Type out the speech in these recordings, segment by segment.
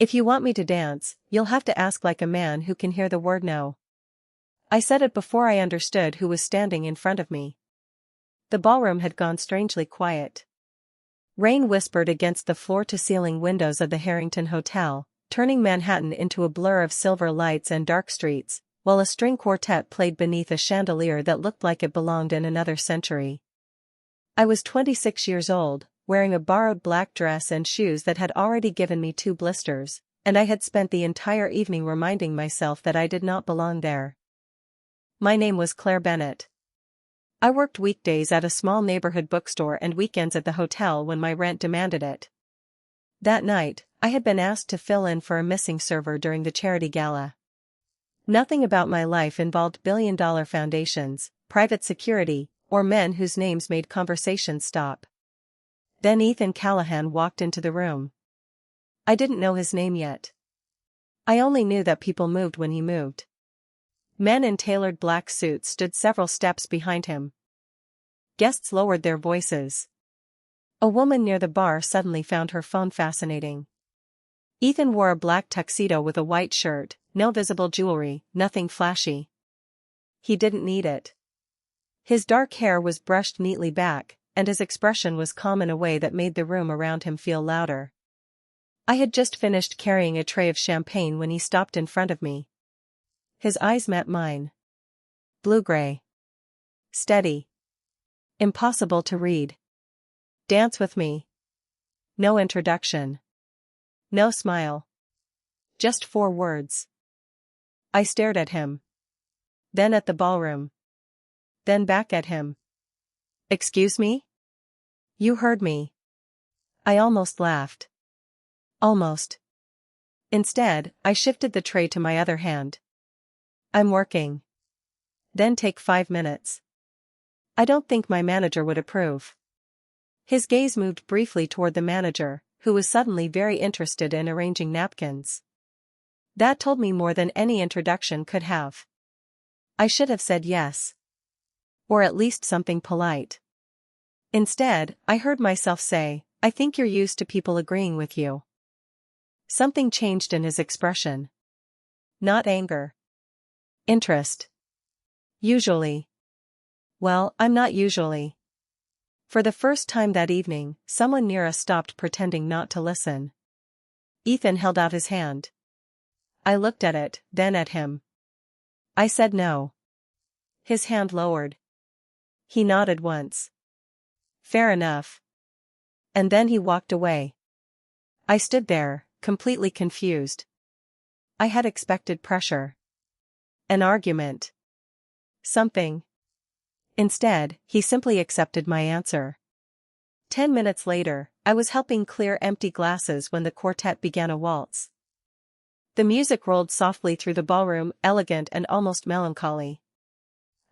If you want me to dance, you'll have to ask like a man who can hear the word no. I said it before I understood who was standing in front of me. The ballroom had gone strangely quiet. Rain whispered against the floor-to-ceiling windows of the Harrington Hotel, turning Manhattan into a blur of silver lights and dark streets, while a string quartet played beneath a chandelier that looked like it belonged in another century. I was 26 years old, wearing a borrowed black dress and shoes that had already given me 2 blisters, and I had spent the entire evening reminding myself that I did not belong there. My name was Claire Bennett. I worked weekdays at a small neighborhood bookstore and weekends at the hotel when my rent demanded it. That night, I had been asked to fill in for a missing server during the charity gala. Nothing about my life involved billion-dollar foundations, private security, or men whose names made conversations stop. Then Ethan Callahan walked into the room. I didn't know his name yet. I only knew that people moved when he moved. Men in tailored black suits stood several steps behind him. Guests lowered their voices. A woman near the bar suddenly found her phone fascinating. Ethan wore a black tuxedo with a white shirt, no visible jewelry, nothing flashy. He didn't need it. His dark hair was brushed neatly back, and his expression was calm in a way that made the room around him feel louder. I had just finished carrying a tray of champagne when he stopped in front of me. His eyes met mine. Blue-gray. Steady. Impossible to read. Dance with me. No introduction. No smile. Just 4 words. I stared at him. Then at the ballroom. Then back at him. Excuse me? You heard me. I almost laughed. Almost. Instead, I shifted the tray to my other hand. I'm working. Then take 5 minutes. I don't think my manager would approve. His gaze moved briefly toward the manager, who was suddenly very interested in arranging napkins. That told me more than any introduction could have. I should have said yes. Or at least something polite. Instead, I heard myself say, I think you're used to people agreeing with you. Something changed in his expression. Not anger. Interest. Usually. Well, I'm not usually. For the first time that evening, someone near us stopped pretending not to listen. Ethan held out his hand. I looked at it, then at him. I said no. His hand lowered. He nodded once. Fair enough. And then he walked away. I stood there, completely confused. I had expected pressure. An argument. Something. Instead, he simply accepted my answer. 10 minutes later, I was helping clear empty glasses when the quartet began a waltz. The music rolled softly through the ballroom, elegant and almost melancholy.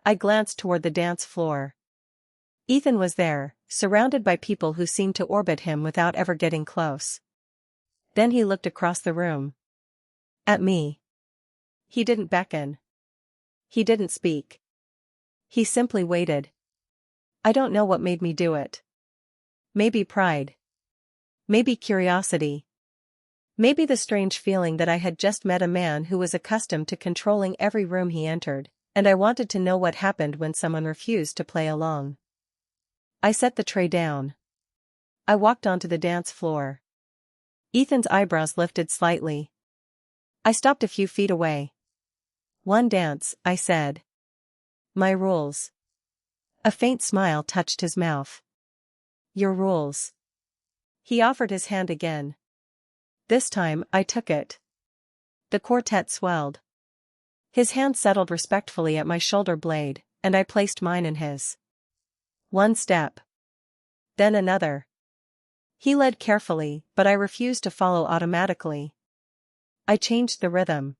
I glanced toward the dance floor. Ethan was there, surrounded by people who seemed to orbit him without ever getting close. Then he looked across the room. At me. He didn't beckon. He didn't speak. He simply waited. I don't know what made me do it. Maybe pride. Maybe curiosity. Maybe the strange feeling that I had just met a man who was accustomed to controlling every room he entered, and I wanted to know what happened when someone refused to play along. I set the tray down. I walked onto the dance floor. Ethan's eyebrows lifted slightly. I stopped a few feet away. One dance, I said. My rules. A faint smile touched his mouth. Your rules. He offered his hand again. This time, I took it. The quartet swelled. His hand settled respectfully at my shoulder blade, and I placed mine in his. One step. Then another. He led carefully, but I refused to follow automatically. I changed the rhythm.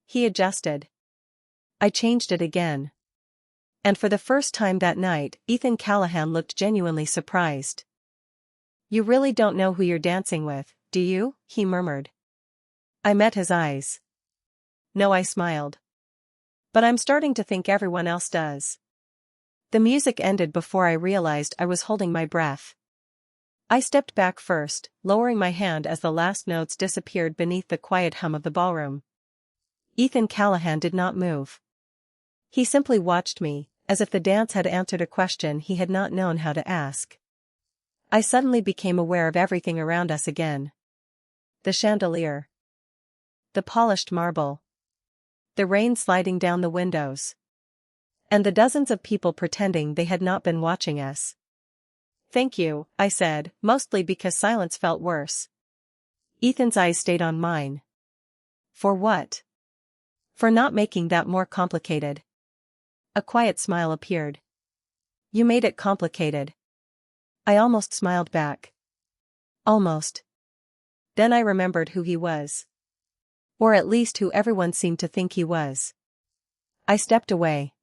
He adjusted. I changed it again. And for the first time that night, Ethan Callahan looked genuinely surprised. You really don't know who you're dancing with, do you? He murmured. I met his eyes. No, I smiled. But I'm starting to think everyone else does. The music ended before I realized I was holding my breath. I stepped back first, lowering my hand as the last notes disappeared beneath the quiet hum of the ballroom. Ethan Callahan did not move. He simply watched me, as if the dance had answered a question he had not known how to ask. I suddenly became aware of everything around us again. The chandelier. The polished marble. The rain sliding down the windows. And the dozens of people pretending they had not been watching us. "Thank you," I said, mostly because silence felt worse. Ethan's eyes stayed on mine. "For what?" "For not making that more complicated." A quiet smile appeared. "You made it complicated." I almost smiled back. Almost. Then I remembered who he was. Or at least who everyone seemed to think he was. I stepped away.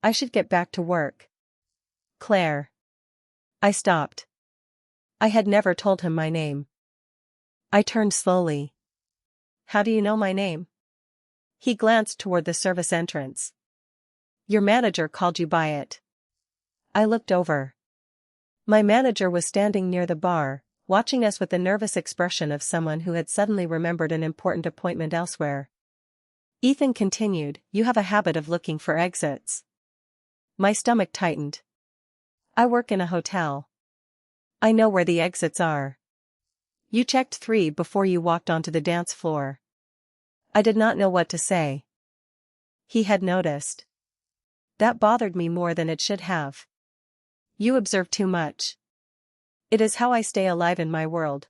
I should get back to work. Claire. I stopped. I had never told him my name. I turned slowly. "How do you know my name?" He glanced toward the service entrance. "Your manager called you by it." I looked over. My manager was standing near the bar, watching us with the nervous expression of someone who had suddenly remembered an important appointment elsewhere. Ethan continued, "You have a habit of looking for exits." My stomach tightened. "I work in a hotel. I know where the exits are." "You checked 3 before you walked onto the dance floor." I did not know what to say. He had noticed. That bothered me more than it should have. "You observe too much. It is how I stay alive in my world."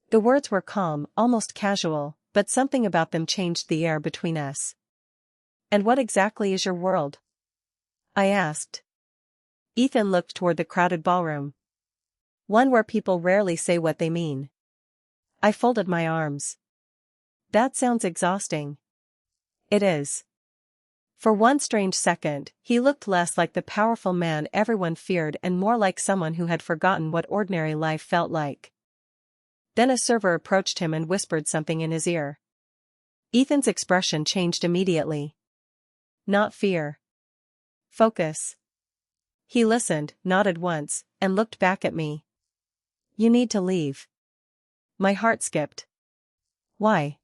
The words were calm, almost casual, but something about them changed the air between us. "And what exactly is your world?" I asked. Ethan looked toward the crowded ballroom. "One where people rarely say what they mean." I folded my arms. "That sounds exhausting." "It is." For one strange second, he looked less like the powerful man everyone feared and more like someone who had forgotten what ordinary life felt like. Then a server approached him and whispered something in his ear. Ethan's expression changed immediately. Not fear. Focus. He listened, nodded once, and looked back at me. "You need to leave." My heart skipped. "Why?"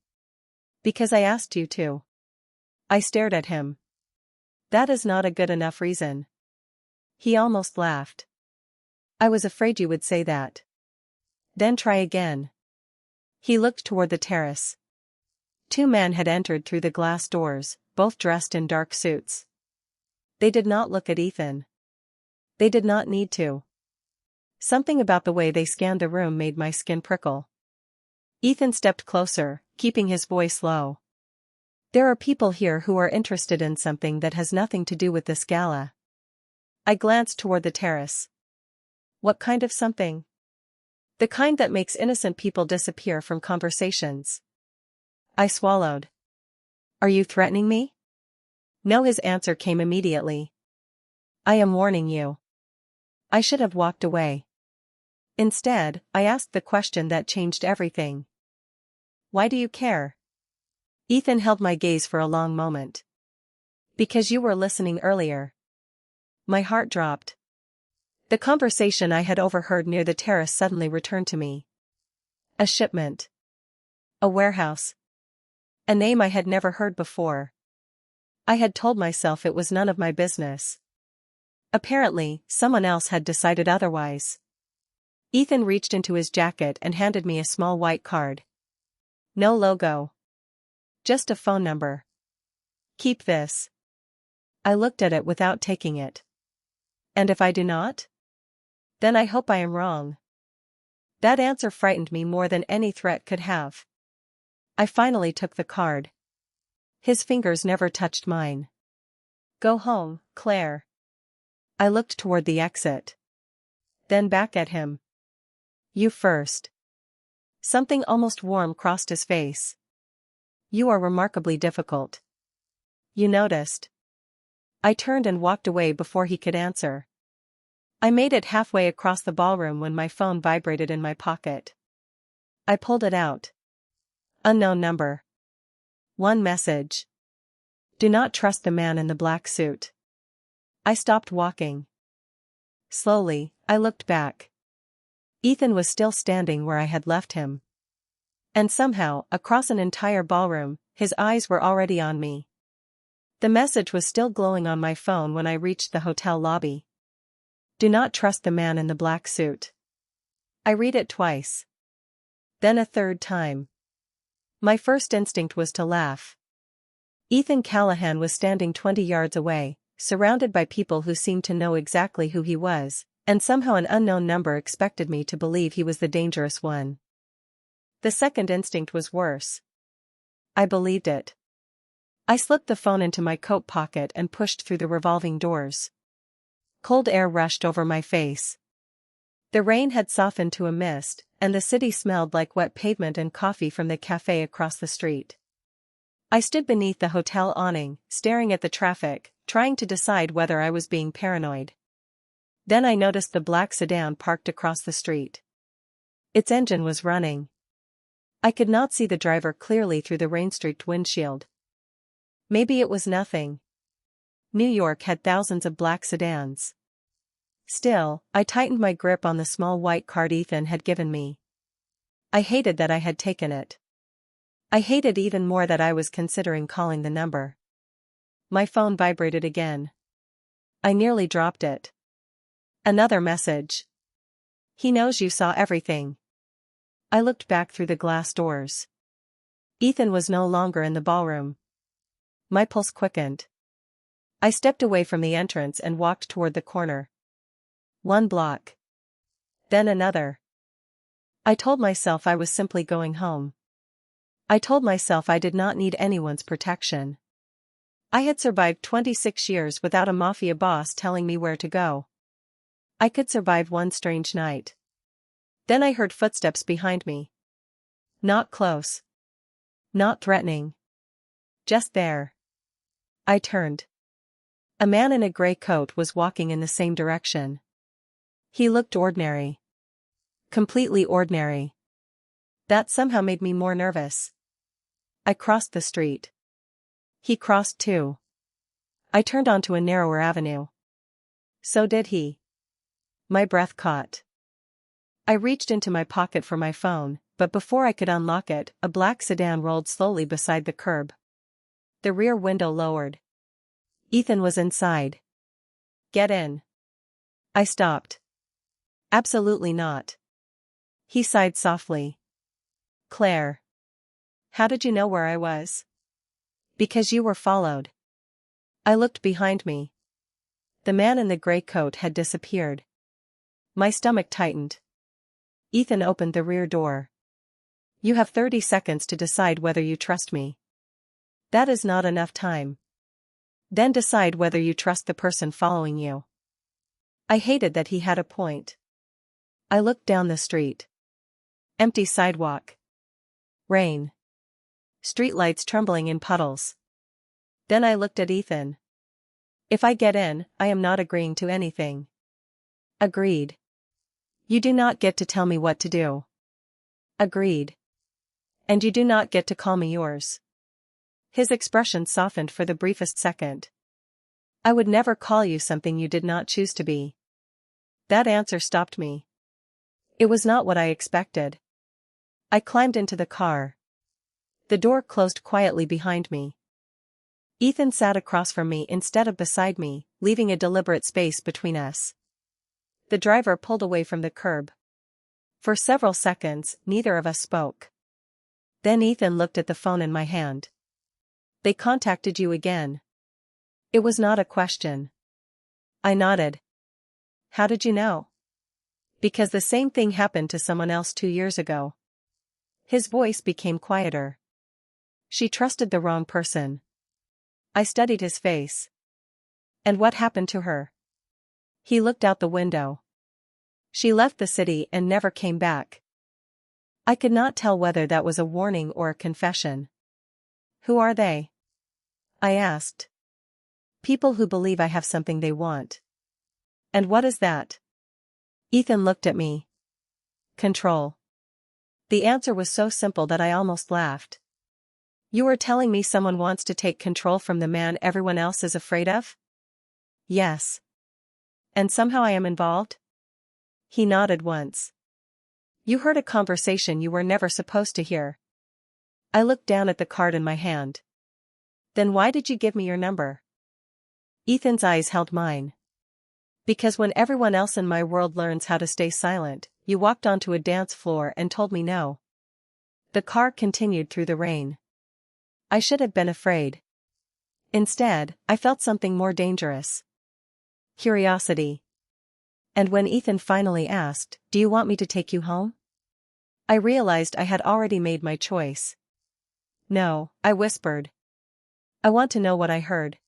"Because I asked you to." I stared at him. "That is not a good enough reason." He almost laughed. "I was afraid you would say that." "Then try again." He looked toward the terrace. 2 men had entered through the glass doors, both dressed in dark suits. They did not look at Ethan. They did not need to. Something about the way they scanned the room made my skin prickle. Ethan stepped closer, keeping his voice low. "There are people here who are interested in something that has nothing to do with this gala." I glanced toward the terrace. "What kind of something?" "The kind that makes innocent people disappear from conversations." I swallowed. "Are you threatening me?" "No." His answer came immediately. "I am warning you." I should have walked away. Instead, I asked the question that changed everything. "Why do you care?" Ethan held my gaze for a long moment. "Because you were listening earlier." My heart dropped. The conversation I had overheard near the terrace suddenly returned to me. A shipment. A warehouse. A name I had never heard before. I had told myself it was none of my business. Apparently, someone else had decided otherwise. Ethan reached into his jacket and handed me a small white card. "No logo. Just a phone number. Keep this." I looked at it without taking it. "And if I do not?" "Then I hope I am wrong." That answer frightened me more than any threat could have. I finally took the card. His fingers never touched mine. "Go home, Claire." I looked toward the exit. Then back at him. "You first." Something almost warm crossed his face. "You are remarkably difficult." "You noticed." I turned and walked away before he could answer. I made it halfway across the ballroom when my phone vibrated in my pocket. I pulled it out. Unknown number. One message. "Do not trust the man in the black suit." I stopped walking. Slowly, I looked back. Ethan was still standing where I had left him. And somehow, across an entire ballroom, his eyes were already on me. The message was still glowing on my phone when I reached the hotel lobby. Do not trust the man in the black suit. I read it twice. Then a third time. My first instinct was to laugh. Ethan Callahan was standing 20 yards away, surrounded by people who seemed to know exactly who he was, and somehow an unknown number expected me to believe he was the dangerous one. The second instinct was worse. I believed it. I slipped the phone into my coat pocket and pushed through the revolving doors. Cold air rushed over my face. The rain had softened to a mist, and the city smelled like wet pavement and coffee from the cafe across the street. I stood beneath the hotel awning, staring at the traffic, trying to decide whether I was being paranoid. Then I noticed the black sedan parked across the street. Its engine was running. I could not see the driver clearly through the rain-streaked windshield. Maybe it was nothing. New York had thousands of black sedans. Still, I tightened my grip on the small white card Ethan had given me. I hated that I had taken it. I hated even more that I was considering calling the number. My phone vibrated again. I nearly dropped it. Another message. He knows you saw everything. I looked back through the glass doors. Ethan was no longer in the ballroom. My pulse quickened. I stepped away from the entrance and walked toward the corner. 1 block. Then another. I told myself I was simply going home. I told myself I did not need anyone's protection. I had survived 26 years without a mafia boss telling me where to go. I could survive one strange night. Then I heard footsteps behind me. Not close. Not threatening. Just there. I turned. A man in a gray coat was walking in the same direction. He looked ordinary. Completely ordinary. That somehow made me more nervous. I crossed the street. He crossed too. I turned onto a narrower avenue. So did he. My breath caught. I reached into my pocket for my phone, but before I could unlock it, a black sedan rolled slowly beside the curb. The rear window lowered. Ethan was inside. Get in. I stopped. Absolutely not. He sighed softly. Claire. How did you know where I was? Because you were followed. I looked behind me. The man in the gray coat had disappeared. My stomach tightened. Ethan opened the rear door. You have 30 seconds to decide whether you trust me. That is not enough time. Then decide whether you trust the person following you. I hated that he had a point. I looked down the street. Empty sidewalk. Rain. Streetlights trembling in puddles. Then I looked at Ethan. If I get in, I am not agreeing to anything. Agreed. You do not get to tell me what to do. Agreed. And you do not get to call me yours. His expression softened for the briefest second. I would never call you something you did not choose to be. That answer stopped me. It was not what I expected. I climbed into the car. The door closed quietly behind me. Ethan sat across from me instead of beside me, leaving a deliberate space between us. The driver pulled away from the curb. For several seconds, neither of us spoke. Then Ethan looked at the phone in my hand. They contacted you again. It was not a question. I nodded. How did you know? Because the same thing happened to someone else 2 years ago. His voice became quieter. She trusted the wrong person. I studied his face. And what happened to her? He looked out the window. She left the city and never came back. I could not tell whether that was a warning or a confession. Who are they? I asked. People who believe I have something they want. And what is that? Ethan looked at me. Control. The answer was so simple that I almost laughed. You are telling me someone wants to take control from the man everyone else is afraid of? Yes. And somehow I am involved? He nodded once. You heard a conversation you were never supposed to hear. I looked down at the card in my hand. Then why did you give me your number? Ethan's eyes held mine. Because when everyone else in my world learns how to stay silent, you walked onto a dance floor and told me no. The car continued through the rain. I should have been afraid. Instead, I felt something more dangerous. Curiosity. And when Ethan finally asked, "Do you want me to take you home?" I realized I had already made my choice. "No," I whispered. "I want to know what I heard."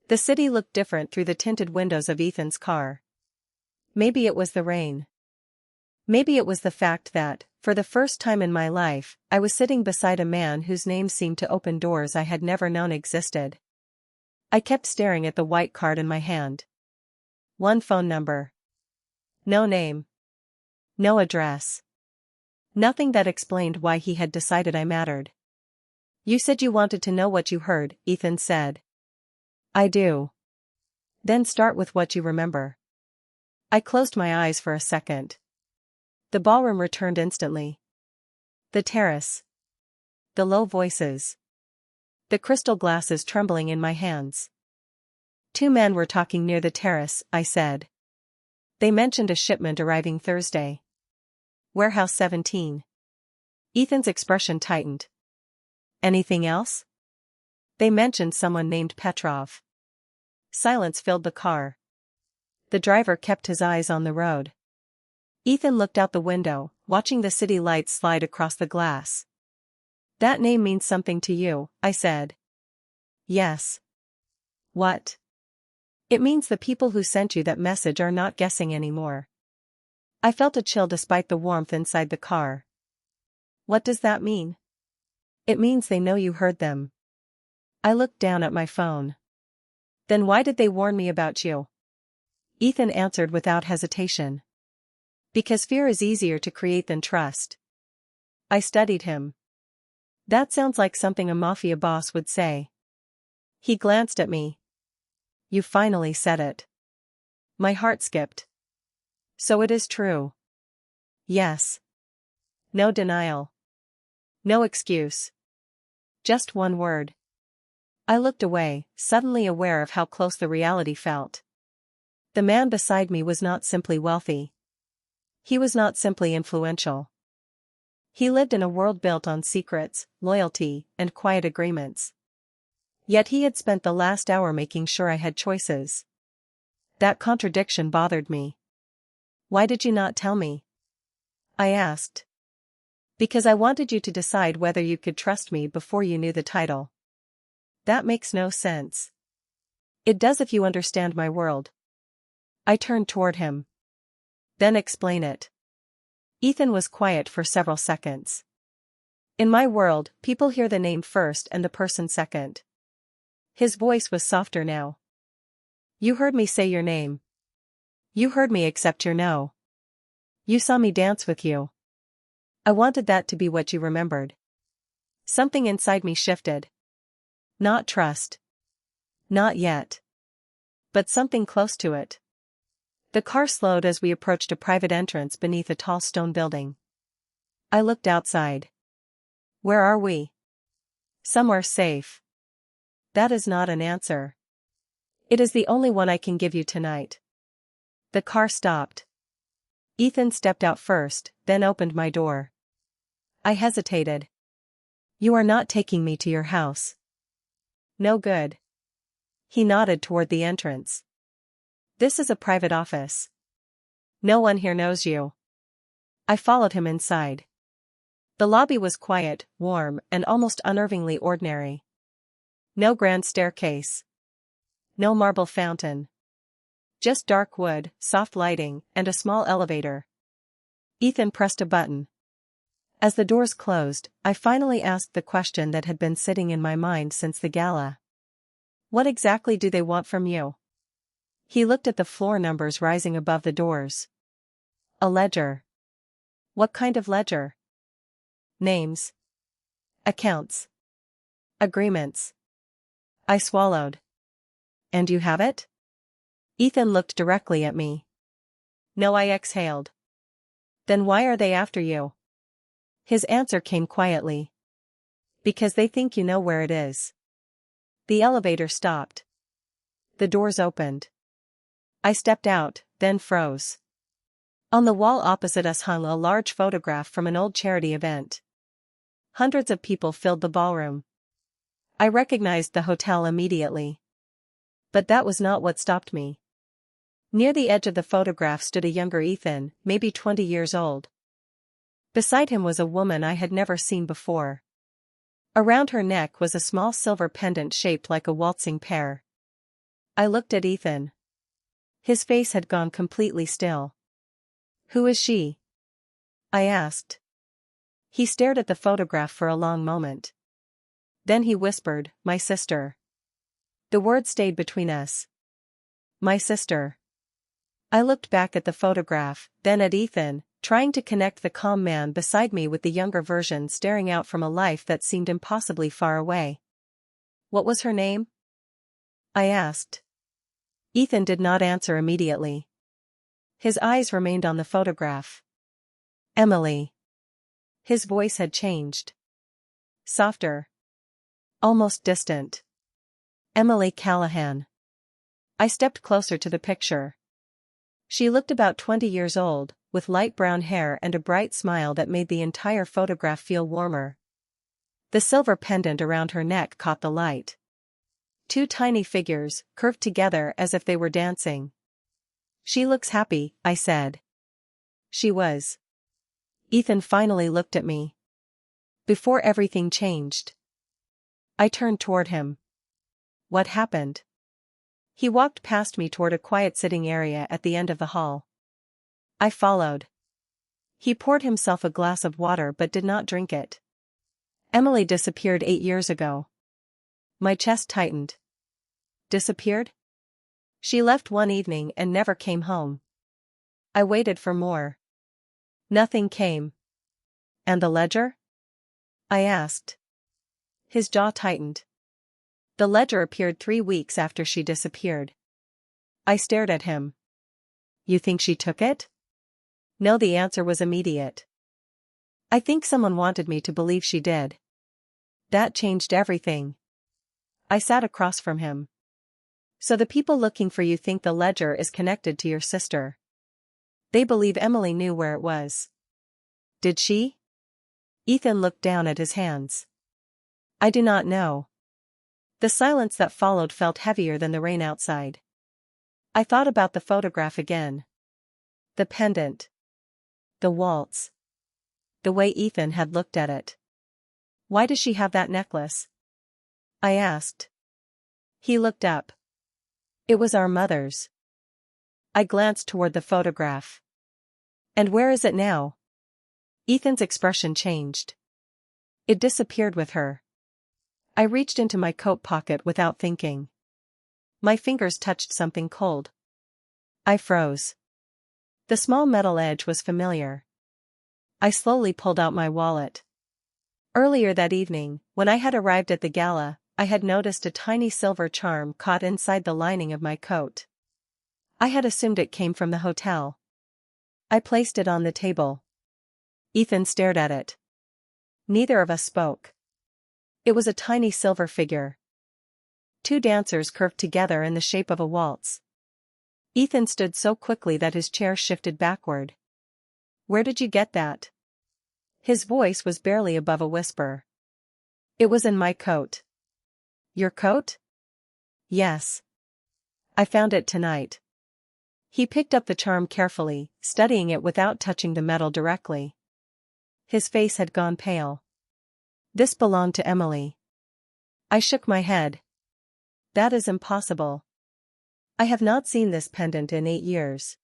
The city looked different through the tinted windows of Ethan's car. Maybe it was the rain. Maybe it was the fact that, for the first time in my life, I was sitting beside a man whose name seemed to open doors I had never known existed. I kept staring at the white card in my hand. One phone number. No name. No address. Nothing that explained why he had decided I mattered. "You said you wanted to know what you heard," Ethan said. "I do." "Then start with what you remember." I closed my eyes for a second. The ballroom returned instantly. The terrace. The low voices. The crystal glasses trembling in my hands. Two men were talking near the terrace, I said. They mentioned a shipment arriving Thursday. Warehouse 17. Ethan's expression tightened. Anything else? They mentioned someone named Petrov. Silence filled the car. The driver kept his eyes on the road. Ethan looked out the window, watching the city lights slide across the glass. "That name means something to you," I said. "Yes." "What?" "It means the people who sent you that message are not guessing anymore." I felt a chill despite the warmth inside the car. "What does that mean?" "It means they know you heard them." I looked down at my phone. "Then why did they warn me about you?" Ethan answered without hesitation. "Because fear is easier to create than trust." I studied him. "That sounds like something a mafia boss would say." He glanced at me. "You finally said it." My heart skipped. "So it is true." "Yes." No denial. No excuse. Just one word. I looked away, suddenly aware of how close the reality felt. The man beside me was not simply wealthy. He was not simply influential. He lived in a world built on secrets, loyalty, and quiet agreements. Yet he had spent the last hour making sure I had choices. That contradiction bothered me. "Why did you not tell me?" I asked. "Because I wanted you to decide whether you could trust me before you knew the title." "That makes no sense." "It does if you understand my world." I turned toward him. "Then explain it." Ethan was quiet for several seconds. "In my world, people hear the name first and the person second." His voice was softer now. "You heard me say your name. You heard me accept your no. You saw me dance with you. I wanted that to be what you remembered." Something inside me shifted. Not trust. Not yet. But something close to it. The car slowed as we approached a private entrance beneath a tall stone building. I looked outside. "Where are we?" "Somewhere safe." "That is not an answer." "It is the only one I can give you tonight." The car stopped. Ethan stepped out first, then opened my door. I hesitated. "You are not taking me to your house." "No good." He nodded toward the entrance. "This is a private office. No one here knows you." I followed him inside. The lobby was quiet, warm, and almost unnervingly ordinary. No grand staircase. No marble fountain. Just dark wood, soft lighting, and a small elevator. Ethan pressed a button. As the doors closed, I finally asked the question that had been sitting in my mind since the gala. "What exactly do they want from you?" He looked at the floor numbers rising above the doors. "A ledger." "What kind of ledger?" "Names. Accounts. Agreements." I swallowed. "And you have it?" Ethan looked directly at me. "No," I exhaled. Then why are they after you? His answer came quietly. Because they think you know where it is. The elevator stopped. The doors opened. I stepped out, then froze. On the wall opposite us hung a large photograph from an old charity event. Hundreds of people filled the ballroom. I recognized the hotel immediately. But that was not what stopped me. Near the edge of the photograph stood a younger Ethan, maybe 20 years old. Beside him was a woman I had never seen before. Around her neck was a small silver pendant shaped like a waltzing pear. I looked at Ethan. His face had gone completely still. Who is she? I asked. He stared at the photograph for a long moment. Then he whispered, my sister. The word stayed between us. My sister. I looked back at the photograph, then at Ethan, trying to connect the calm man beside me with the younger version staring out from a life that seemed impossibly far away. What was her name? I asked. Ethan did not answer immediately. His eyes remained on the photograph. Emily. His voice had changed. Softer. Almost distant. Emily Callahan. I stepped closer to the picture. She looked about 20 years old, with light brown hair and a bright smile that made the entire photograph feel warmer. The silver pendant around her neck caught the light. Two tiny figures, curved together as if they were dancing. She looks happy, I said. She was. Ethan finally looked at me. Before everything changed. I turned toward him. What happened? He walked past me toward a quiet sitting area at the end of the hall. I followed. He poured himself a glass of water but did not drink it. Emily disappeared 8 years ago. My chest tightened. Disappeared? She left one evening and never came home. I waited for more. Nothing came. And the ledger? I asked. His jaw tightened. The ledger appeared 3 weeks after she disappeared. I stared at him. You think she took it? No, the answer was immediate. I think someone wanted me to believe she did. That changed everything. I sat across from him. So the people looking for you think the ledger is connected to your sister. They believe Emily knew where it was. Did she? Ethan looked down at his hands. I do not know. The silence that followed felt heavier than the rain outside. I thought about the photograph again. The pendant. The waltz. The way Ethan had looked at it. Why does she have that necklace? I asked. He looked up. It was our mother's. I glanced toward the photograph. And where is it now? Ethan's expression changed. It disappeared with her. I reached into my coat pocket without thinking. My fingers touched something cold. I froze. The small metal edge was familiar. I slowly pulled out my wallet. Earlier that evening, when I had arrived at the gala, I had noticed a tiny silver charm caught inside the lining of my coat. I had assumed it came from the hotel. I placed it on the table. Ethan stared at it. Neither of us spoke. It was a tiny silver figure. 2 dancers curved together in the shape of a waltz. Ethan stood so quickly that his chair shifted backward. Where did you get that? His voice was barely above a whisper. It was in my coat. Your coat? Yes. I found it tonight. He picked up the charm carefully, studying it without touching the metal directly. His face had gone pale. This belonged to Emily. I shook my head. That is impossible. I have not seen this pendant in 8 years.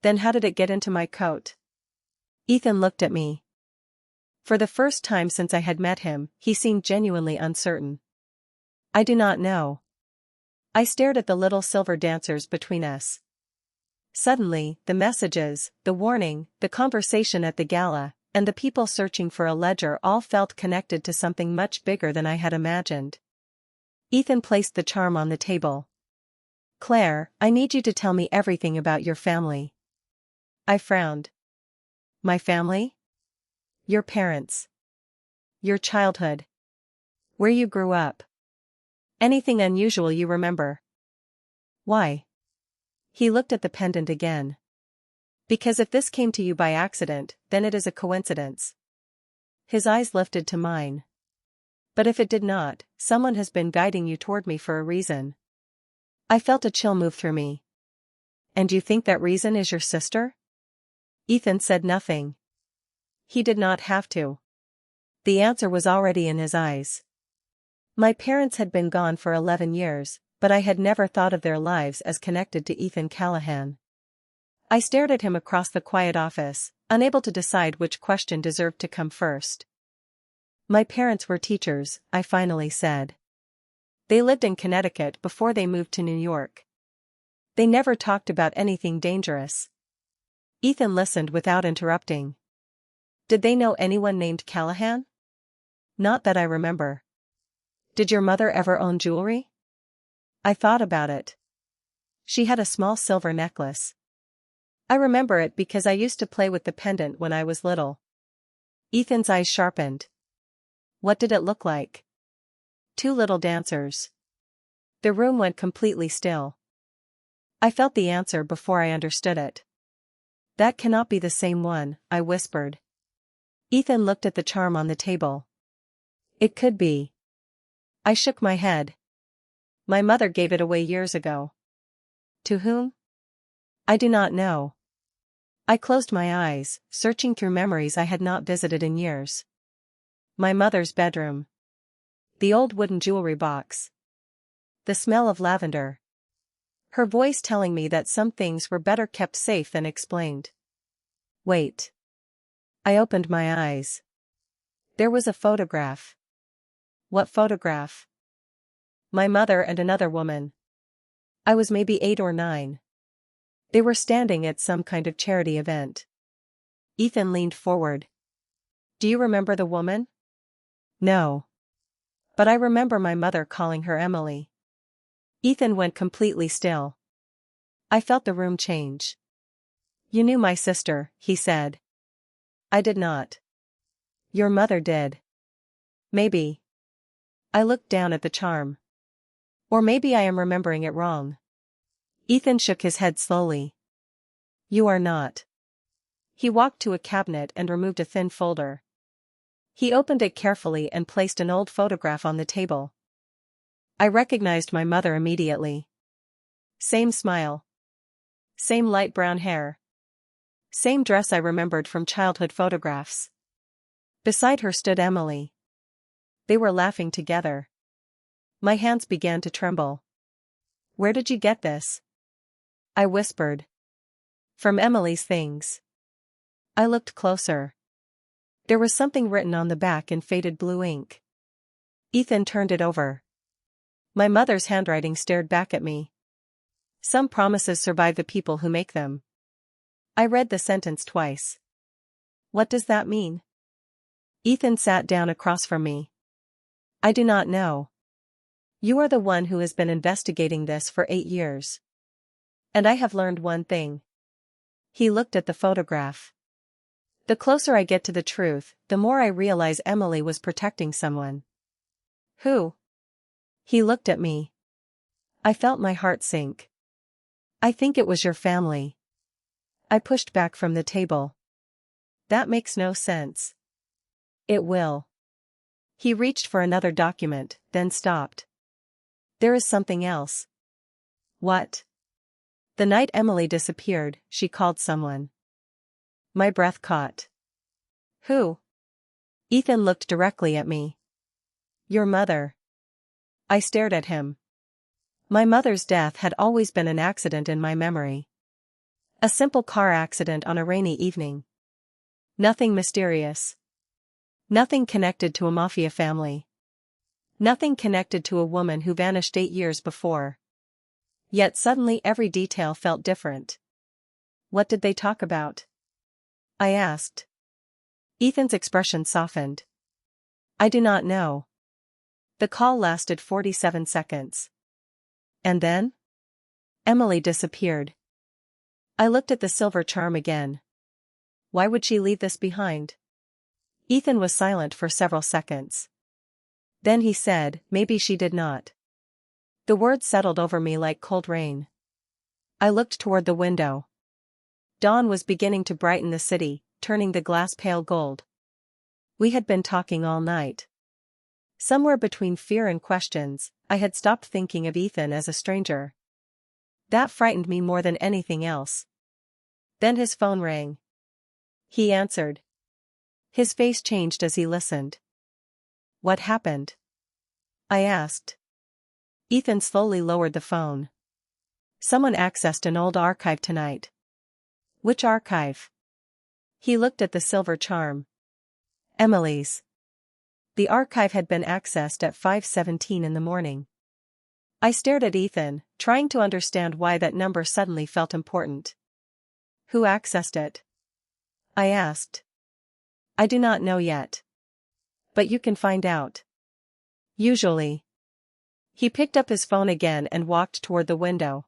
Then how did it get into my coat? Ethan looked at me. For the first time since I had met him, he seemed genuinely uncertain. I do not know. I stared at the little silver dancers between us. Suddenly, the messages, the warning, the conversation at the gala, and the people searching for a ledger all felt connected to something much bigger than I had imagined. Ethan placed the charm on the table. Claire, I need you to tell me everything about your family. I frowned. My family? Your parents. Your childhood. Where you grew up. Anything unusual you remember? Why? He looked at the pendant again. Because if this came to you by accident, then it is a coincidence. His eyes lifted to mine. But if it did not, someone has been guiding you toward me for a reason. I felt a chill move through me. And you think that reason is your sister? Ethan said nothing. He did not have to. The answer was already in his eyes. My parents had been gone for 11 years, but I had never thought of their lives as connected to Ethan Callahan. I stared at him across the quiet office, unable to decide which question deserved to come first. My parents were teachers, I finally said. They lived in Connecticut before they moved to New York. They never talked about anything dangerous. Ethan listened without interrupting. Did they know anyone named Callahan? Not that I remember. Did your mother ever own jewelry? I thought about it. She had a small silver necklace. I remember it because I used to play with the pendant when I was little. Ethan's eyes sharpened. What did it look like? 2 little dancers. The room went completely still. I felt the answer before I understood it. That cannot be the same one, I whispered. Ethan looked at the charm on the table. It could be. I shook my head. My mother gave it away years ago. To whom? I do not know. I closed my eyes, searching through memories I had not visited in years. My mother's bedroom. The old wooden jewelry box. The smell of lavender. Her voice telling me that some things were better kept safe than explained. Wait. I opened my eyes. There was a photograph. What photograph? My mother and another woman. I was maybe 8 or 9. They were standing at some kind of charity event. Ethan leaned forward. Do you remember the woman? No. But I remember my mother calling her Emily. Ethan went completely still. I felt the room change. You knew my sister, he said. I did not. Your mother did. Maybe. I looked down at the charm. Or maybe I am remembering it wrong. Ethan shook his head slowly. You are not. He walked to a cabinet and removed a thin folder. He opened it carefully and placed an old photograph on the table. I recognized my mother immediately. Same smile. Same light brown hair. Same dress I remembered from childhood photographs. Beside her stood Emily. They were laughing together. My hands began to tremble. Where did you get this? I whispered. From Emily's things. I looked closer. There was something written on the back in faded blue ink. Ethan turned it over. My mother's handwriting stared back at me. Some promises survive the people who make them. I read the sentence twice. What does that mean? Ethan sat down across from me. I do not know. You are the one who has been investigating this for 8 years. And I have learned one thing. He looked at the photograph. The closer I get to the truth, the more I realize Emily was protecting someone. Who? He looked at me. I felt my heart sink. I think it was your family. I pushed back from the table. That makes no sense. It will. He reached for another document, then stopped. There is something else. What? The night Emily disappeared, she called someone. My breath caught. Who? Ethan looked directly at me. Your mother. I stared at him. My mother's death had always been an accident in my memory. A simple car accident on a rainy evening. Nothing mysterious. Nothing connected to a mafia family. Nothing connected to a woman who vanished 8 years before. Yet suddenly every detail felt different. What did they talk about? I asked. Ethan's expression softened. I do not know. The call lasted 47 seconds. And then? Emily disappeared. I looked at the silver charm again. Why would she leave this behind? Ethan was silent for several seconds. Then he said, maybe she did not. The words settled over me like cold rain. I looked toward the window. Dawn was beginning to brighten the city, turning the glass pale gold. We had been talking all night. Somewhere between fear and questions, I had stopped thinking of Ethan as a stranger. That frightened me more than anything else. Then his phone rang. He answered. His face changed as he listened. What happened? I asked. Ethan slowly lowered the phone. Someone accessed an old archive tonight. Which archive? He looked at the silver charm. Emily's. The archive had been accessed at 5:17 in the morning. I stared at Ethan, trying to understand why that number suddenly felt important. Who accessed it? I asked. I do not know yet. But you can find out. Usually. He picked up his phone again and walked toward the window.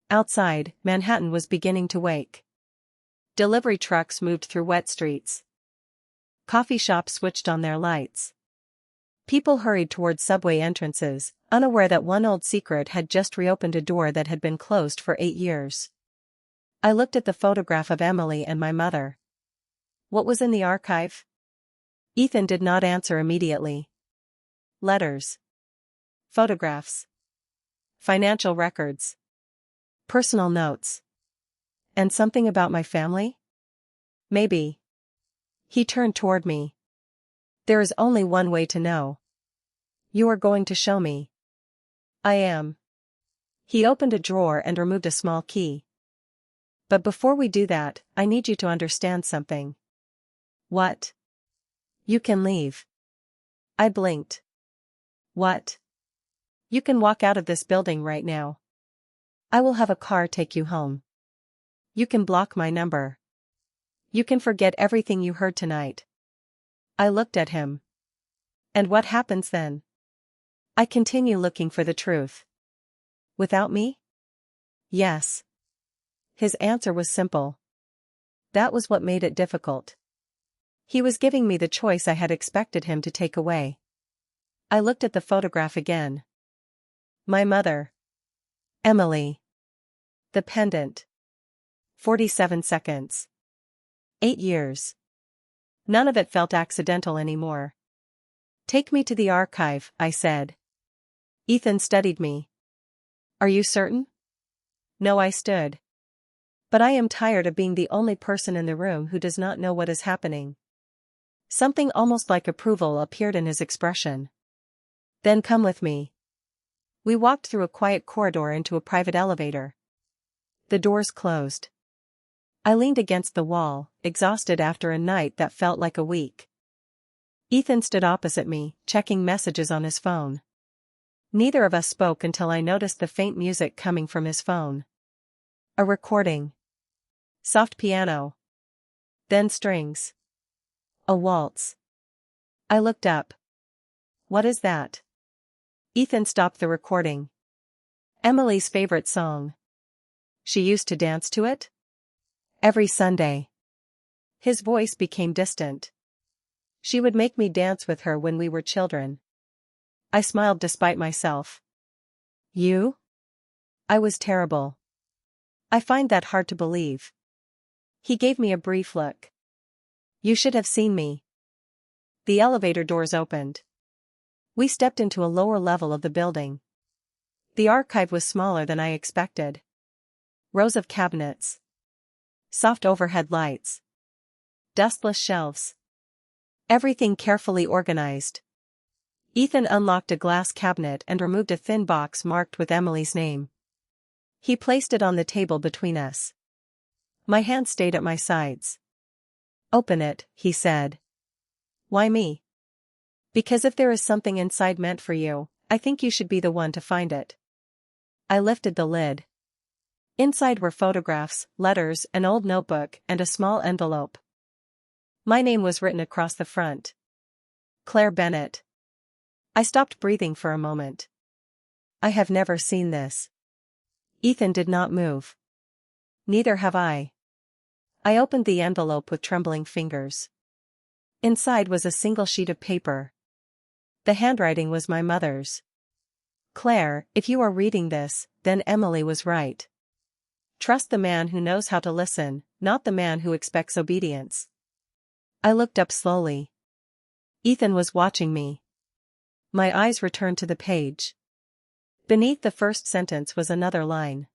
Outside, Manhattan was beginning to wake. Delivery trucks moved through wet streets. Coffee shops switched on their lights. People hurried toward subway entrances, unaware that one old secret had just reopened a door that had been closed for 8 years. I looked at the photograph of Emily and my mother. What was in the archive? Ethan did not answer immediately. Letters. Photographs. Financial records. Personal notes. And something about my family? Maybe. He turned toward me. There is only one way to know. You are going to show me. I am. He opened a drawer and removed a small key. But before we do that, I need you to understand something. What? You can leave. I blinked. What? You can walk out of this building right now. I will have a car take you home. You can block my number. You can forget everything you heard tonight. I looked at him. And what happens then? I continue looking for the truth. Without me? Yes. His answer was simple. That was what made it difficult. He was giving me the choice I had expected him to take away. I looked at the photograph again. My mother. Emily. The pendant. 47 seconds. 8 years. None of it felt accidental anymore. Take me to the archive, I said. Ethan studied me. Are you certain? No, I stood. But I am tired of being the only person in the room who does not know what is happening. Something almost like approval appeared in his expression. Then come with me. We walked through a quiet corridor into a private elevator. The doors closed. I leaned against the wall, exhausted after a night that felt like a week. Ethan stood opposite me, checking messages on his phone. Neither of us spoke until I noticed the faint music coming from his phone. A recording. Soft piano. Then strings. A waltz. I looked up. What is that? Ethan stopped the recording. Emily's favorite song. She used to dance to it? Every Sunday. His voice became distant. She would make me dance with her when we were children. I smiled despite myself. You? I was terrible. I find that hard to believe. He gave me a brief look. You should have seen me. The elevator doors opened. We stepped into a lower level of the building. The archive was smaller than I expected. Rows of cabinets. Soft overhead lights. Dustless shelves. Everything carefully organized. Ethan unlocked a glass cabinet and removed a thin box marked with Emily's name. He placed it on the table between us. My hand stayed at my sides. Open it, he said. Why me? Because if there is something inside meant for you, I think you should be the one to find it. I lifted the lid. Inside were photographs, letters, an old notebook, and a small envelope. My name was written across the front. Claire Bennett. I stopped breathing for a moment. I have never seen this. Ethan did not move. Neither have I. I opened the envelope with trembling fingers. Inside was a single sheet of paper. The handwriting was my mother's. Claire, if you are reading this, then Emily was right. Trust the man who knows how to listen, not the man who expects obedience. I looked up slowly. Ethan was watching me. My eyes returned to the page. Beneath the first sentence was another line.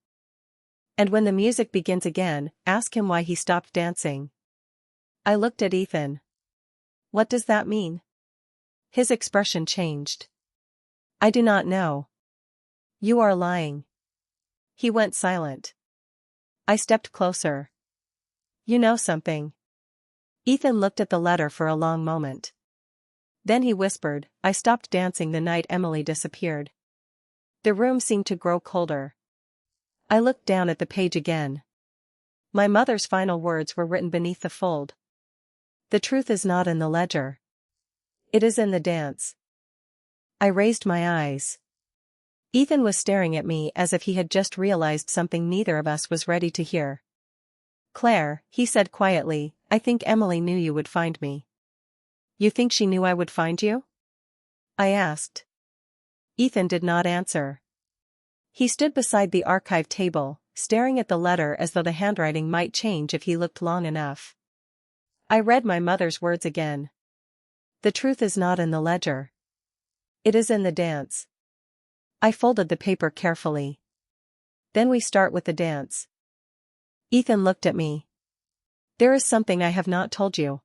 And when the music begins again, ask him why he stopped dancing. I looked at Ethan. What does that mean? His expression changed. I do not know. You are lying. He went silent. I stepped closer. You know something. Ethan looked at the letter for a long moment. Then he whispered, I stopped dancing the night Emily disappeared. The room seemed to grow colder. I looked down at the page again. My mother's final words were written beneath the fold. The truth is not in the ledger. It is in the dance. I raised my eyes. Ethan was staring at me as if he had just realized something neither of us was ready to hear. Claire, he said quietly, I think Emily knew you would find me. You think she knew I would find you? I asked. Ethan did not answer. He stood beside the archive table, staring at the letter as though the handwriting might change if he looked long enough. I read my mother's words again. The truth is not in the ledger. It is in the dance. I folded the paper carefully. Then we start with the dance. Ethan looked at me. There is something I have not told you.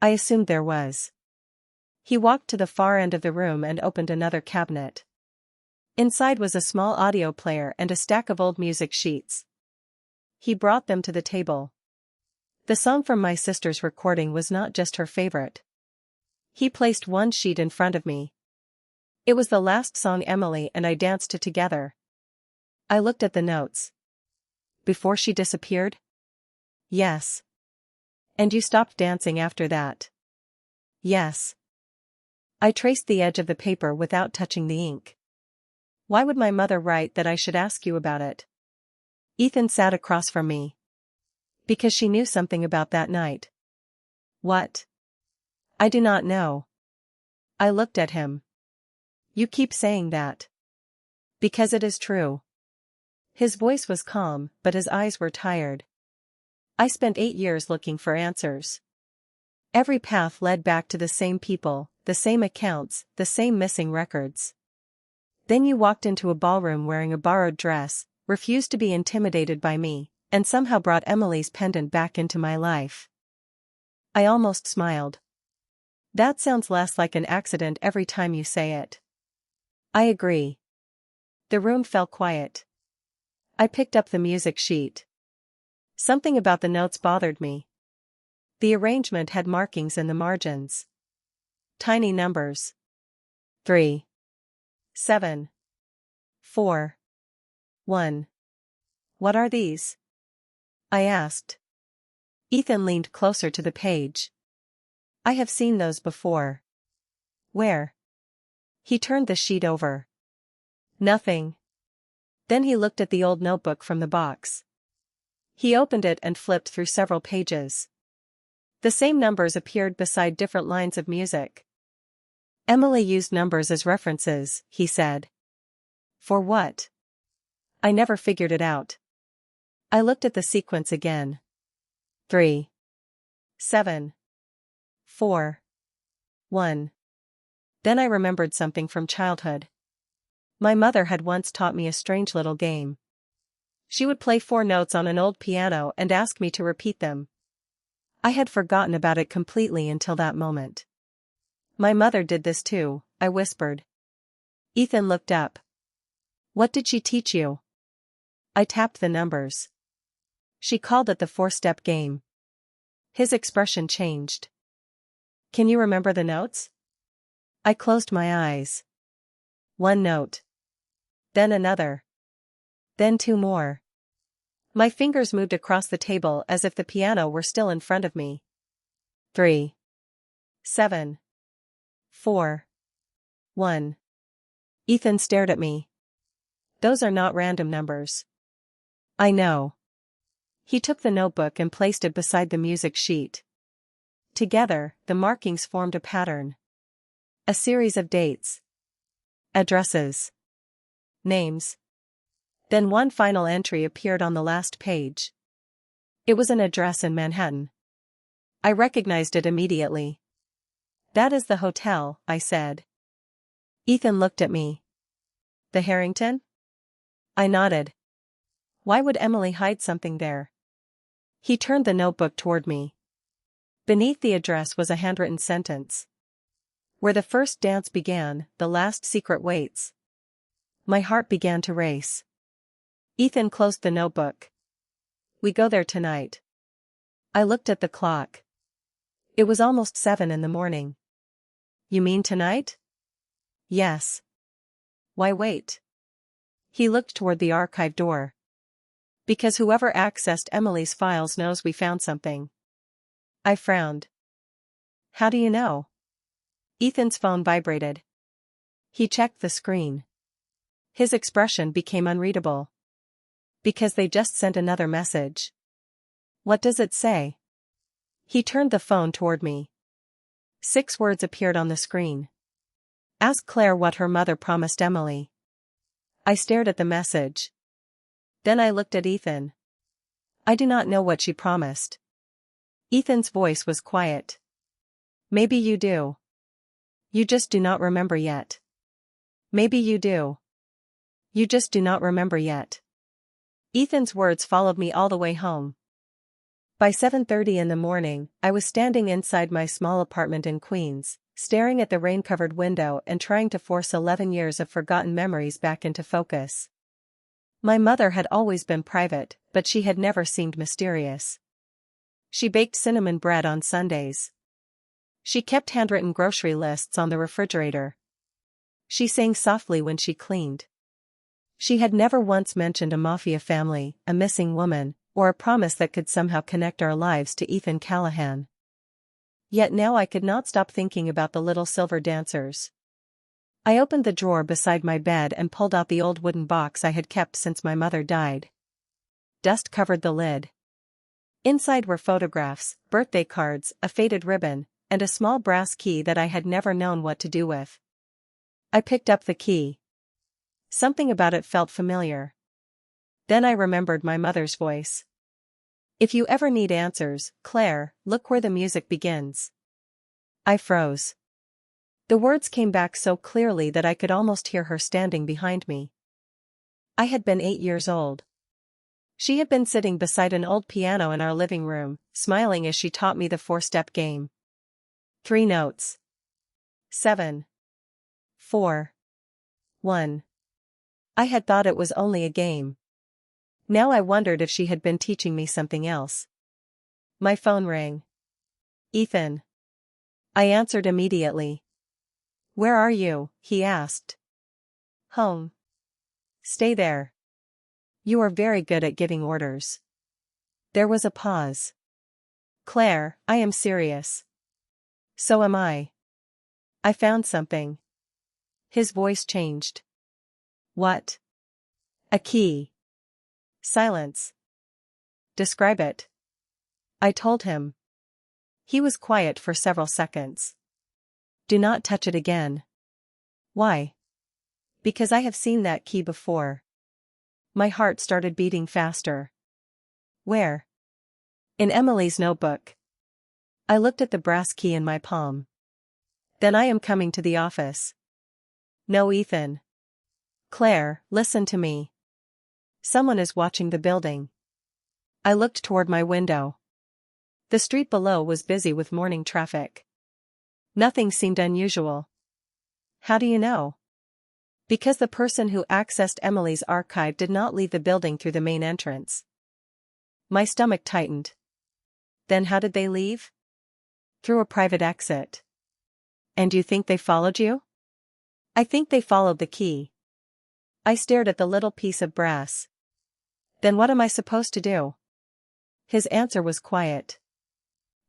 I assumed there was. He walked to the far end of the room and opened another cabinet. Inside was a small audio player and a stack of old music sheets. He brought them to the table. The song from my sister's recording was not just her favorite. He placed one sheet in front of me. It was the last song Emily and I danced to together. I looked at the notes. Before she disappeared? Yes. And you stopped dancing after that? Yes. I traced the edge of the paper without touching the ink. Why would my mother write that I should ask you about it? Ethan sat across from me. Because she knew something about that night. What? I do not know. I looked at him. You keep saying that. Because it is true. His voice was calm, but his eyes were tired. I spent 8 years looking for answers. Every path led back to the same people, the same accounts, the same missing records. Then you walked into a ballroom wearing a borrowed dress, refused to be intimidated by me, and somehow brought Emily's pendant back into my life. I almost smiled. That sounds less like an accident every time you say it. I agree. The room fell quiet. I picked up the music sheet. Something about the notes bothered me. The arrangement had markings in the margins. Tiny numbers. 3, 7, 4, 1. What are these? I asked. Ethan leaned closer to the page. I have seen those before. Where? He turned the sheet over. Nothing. Then he looked at the old notebook from the box. He opened it and flipped through several pages. The same numbers appeared beside different lines of music. Emily used numbers as references, he said. For what? I never figured it out. I looked at the sequence again. 3, 7, 4, 1. Then I remembered something from childhood. My mother had once taught me a strange little game. She would play 4 notes on an old piano and ask me to repeat them. I had forgotten about it completely until that moment. My mother did this too, I whispered. Ethan looked up. What did she teach you? I tapped the numbers. She called it the 4-step game. His expression changed. Can you remember the notes? I closed my eyes. 1 note. Then another. Then 2 more. My fingers moved across the table as if the piano were still in front of me. 3, 7, 4, 1. Ethan stared at me. Those are not random numbers. I know. He took the notebook and placed it beside the music sheet. Together, the markings formed a pattern. A series of dates. Addresses. Names. Then one final entry appeared on the last page. It was an address in Manhattan. I recognized it immediately. "That is the hotel," I said. Ethan looked at me. "The Harrington?" I nodded. Why would Emily hide something there? He turned the notebook toward me. Beneath the address was a handwritten sentence. "Where the first dance began, the last secret waits." My heart began to race. Ethan closed the notebook. "We go there tonight." I looked at the clock. It was almost 7 in the morning. "You mean tonight?" "Yes." "Why wait?" He looked toward the archive door. "Because whoever accessed Emily's files knows we found something." I frowned. "How do you know?" Ethan's phone vibrated. He checked the screen. His expression became unreadable. "Because they just sent another message." "What does it say?" He turned the phone toward me. 6 words appeared on the screen. "Ask Claire what her mother promised Emily." I stared at the message. Then I looked at Ethan. "I do not know what she promised." Ethan's voice was quiet. "Maybe you do. You just do not remember yet." "Maybe you do. You just do not remember yet." Ethan's words followed me all the way home. By 7:30 in the morning, I was standing inside my small apartment in Queens, staring at the rain-covered window and trying to force 11 years of forgotten memories back into focus. My mother had always been private, but she had never seemed mysterious. She baked cinnamon bread on Sundays. She kept handwritten grocery lists on the refrigerator. She sang softly when she cleaned. She had never once mentioned a mafia family, a missing woman, or a promise that could somehow connect our lives to Ethan Callahan. Yet now I could not stop thinking about the little silver dancers. I opened the drawer beside my bed and pulled out the old wooden box I had kept since my mother died. Dust covered the lid. Inside were photographs, birthday cards, a faded ribbon, and a small brass key that I had never known what to do with. I picked up the key. Something about it felt familiar. Then I remembered my mother's voice. "If you ever need answers, Claire, look where the music begins." I froze. The words came back so clearly that I could almost hear her standing behind me. I had been 8 years old. She had been sitting beside an old piano in our living room, smiling as she taught me the 4-step game. 3 notes. 7. 4. 1. I had thought it was only a game. Now I wondered if she had been teaching me something else. My phone rang. "Ethan." I answered immediately. "Where are you?" he asked. "Home." "Stay there. You are very good at giving orders." There was a pause. "Claire, I am serious." "So am I. I found something." His voice changed. "What?" "A key." Silence. "Describe it." I told him. He was quiet for several seconds. "Do not touch it again." "Why?" "Because I have seen that key before." My heart started beating faster. "Where?" "In Emily's notebook." I looked at the brass key in my palm. "Then I am coming to the office." "No, Ethan." "Claire, listen to me. Someone is watching the building." I looked toward my window. The street below was busy with morning traffic. Nothing seemed unusual. "How do you know?" "Because the person who accessed Emily's archive did not leave the building through the main entrance." My stomach tightened. "Then how did they leave?" "Through a private exit." "And you think they followed you?" "I think they followed the key." I stared at the little piece of brass. "Then what am I supposed to do?" His answer was quiet.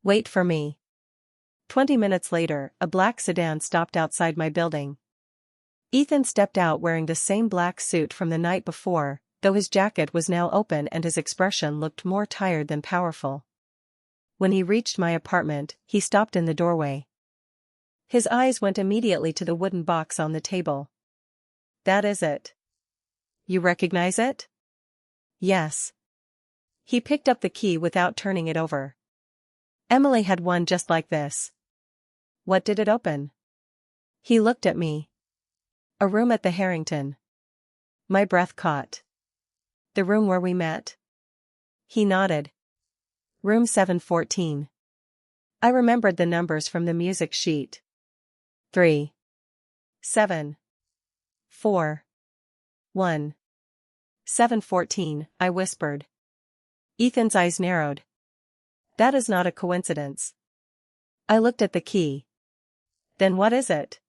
"Wait for me." 20 minutes later, a black sedan stopped outside my building. Ethan stepped out wearing the same black suit from the night before, though his jacket was now open and his expression looked more tired than powerful. When he reached my apartment, he stopped in the doorway. His eyes went immediately to the wooden box on the table. "That is it. You recognize it?" "Yes." He picked up the key without turning it over. "Emily had one just like this." "What did it open?" He looked at me. "A room at the Harrington." My breath caught. "The room where we met?" He nodded. "Room 714. I remembered the numbers from the music sheet. 3, 7, 4, 1. 714, I whispered. Ethan's eyes narrowed. "That is not a coincidence." I looked at the key. "Then what is it?"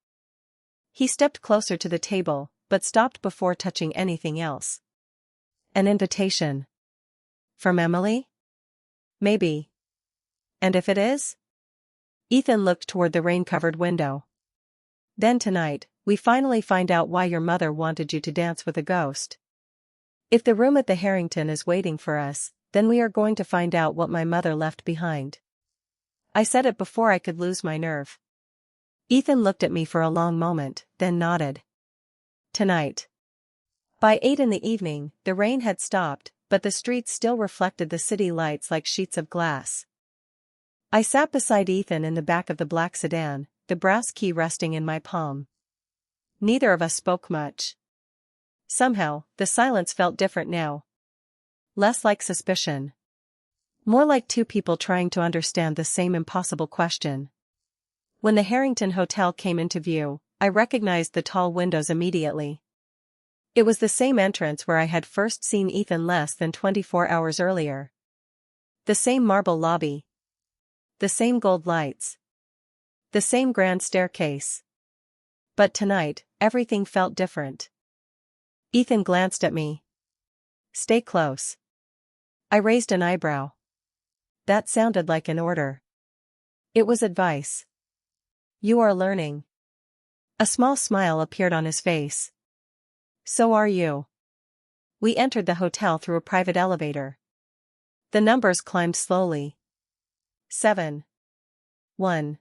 He stepped closer to the table, but stopped before touching anything else. "An invitation." "From Emily?" "Maybe." "And if it is?" Ethan looked toward the rain-covered window. "Then tonight, we finally find out why your mother wanted you to dance with a ghost. If the room at the Harrington is waiting for us, then we are going to find out what my mother left behind." I said it before I could lose my nerve. Ethan looked at me for a long moment, then nodded. "Tonight." By 8 in the evening, the rain had stopped, but the streets still reflected the city lights like sheets of glass. I sat beside Ethan in the back of the black sedan, the brass key resting in my palm. Neither of us spoke much. Somehow, the silence felt different now. Less like suspicion. More like two people trying to understand the same impossible question. When the Harrington Hotel came into view, I recognized the tall windows immediately. It was the same entrance where I had first seen Ethan less than 24 hours earlier. The same marble lobby. The same gold lights. The same grand staircase. But tonight, everything felt different. Ethan glanced at me. "Stay close." I raised an eyebrow. That sounded like an order. It was advice. "You are learning." A small smile appeared on his face. "So are you." We entered the hotel through a private elevator. The numbers climbed slowly. 7, 1,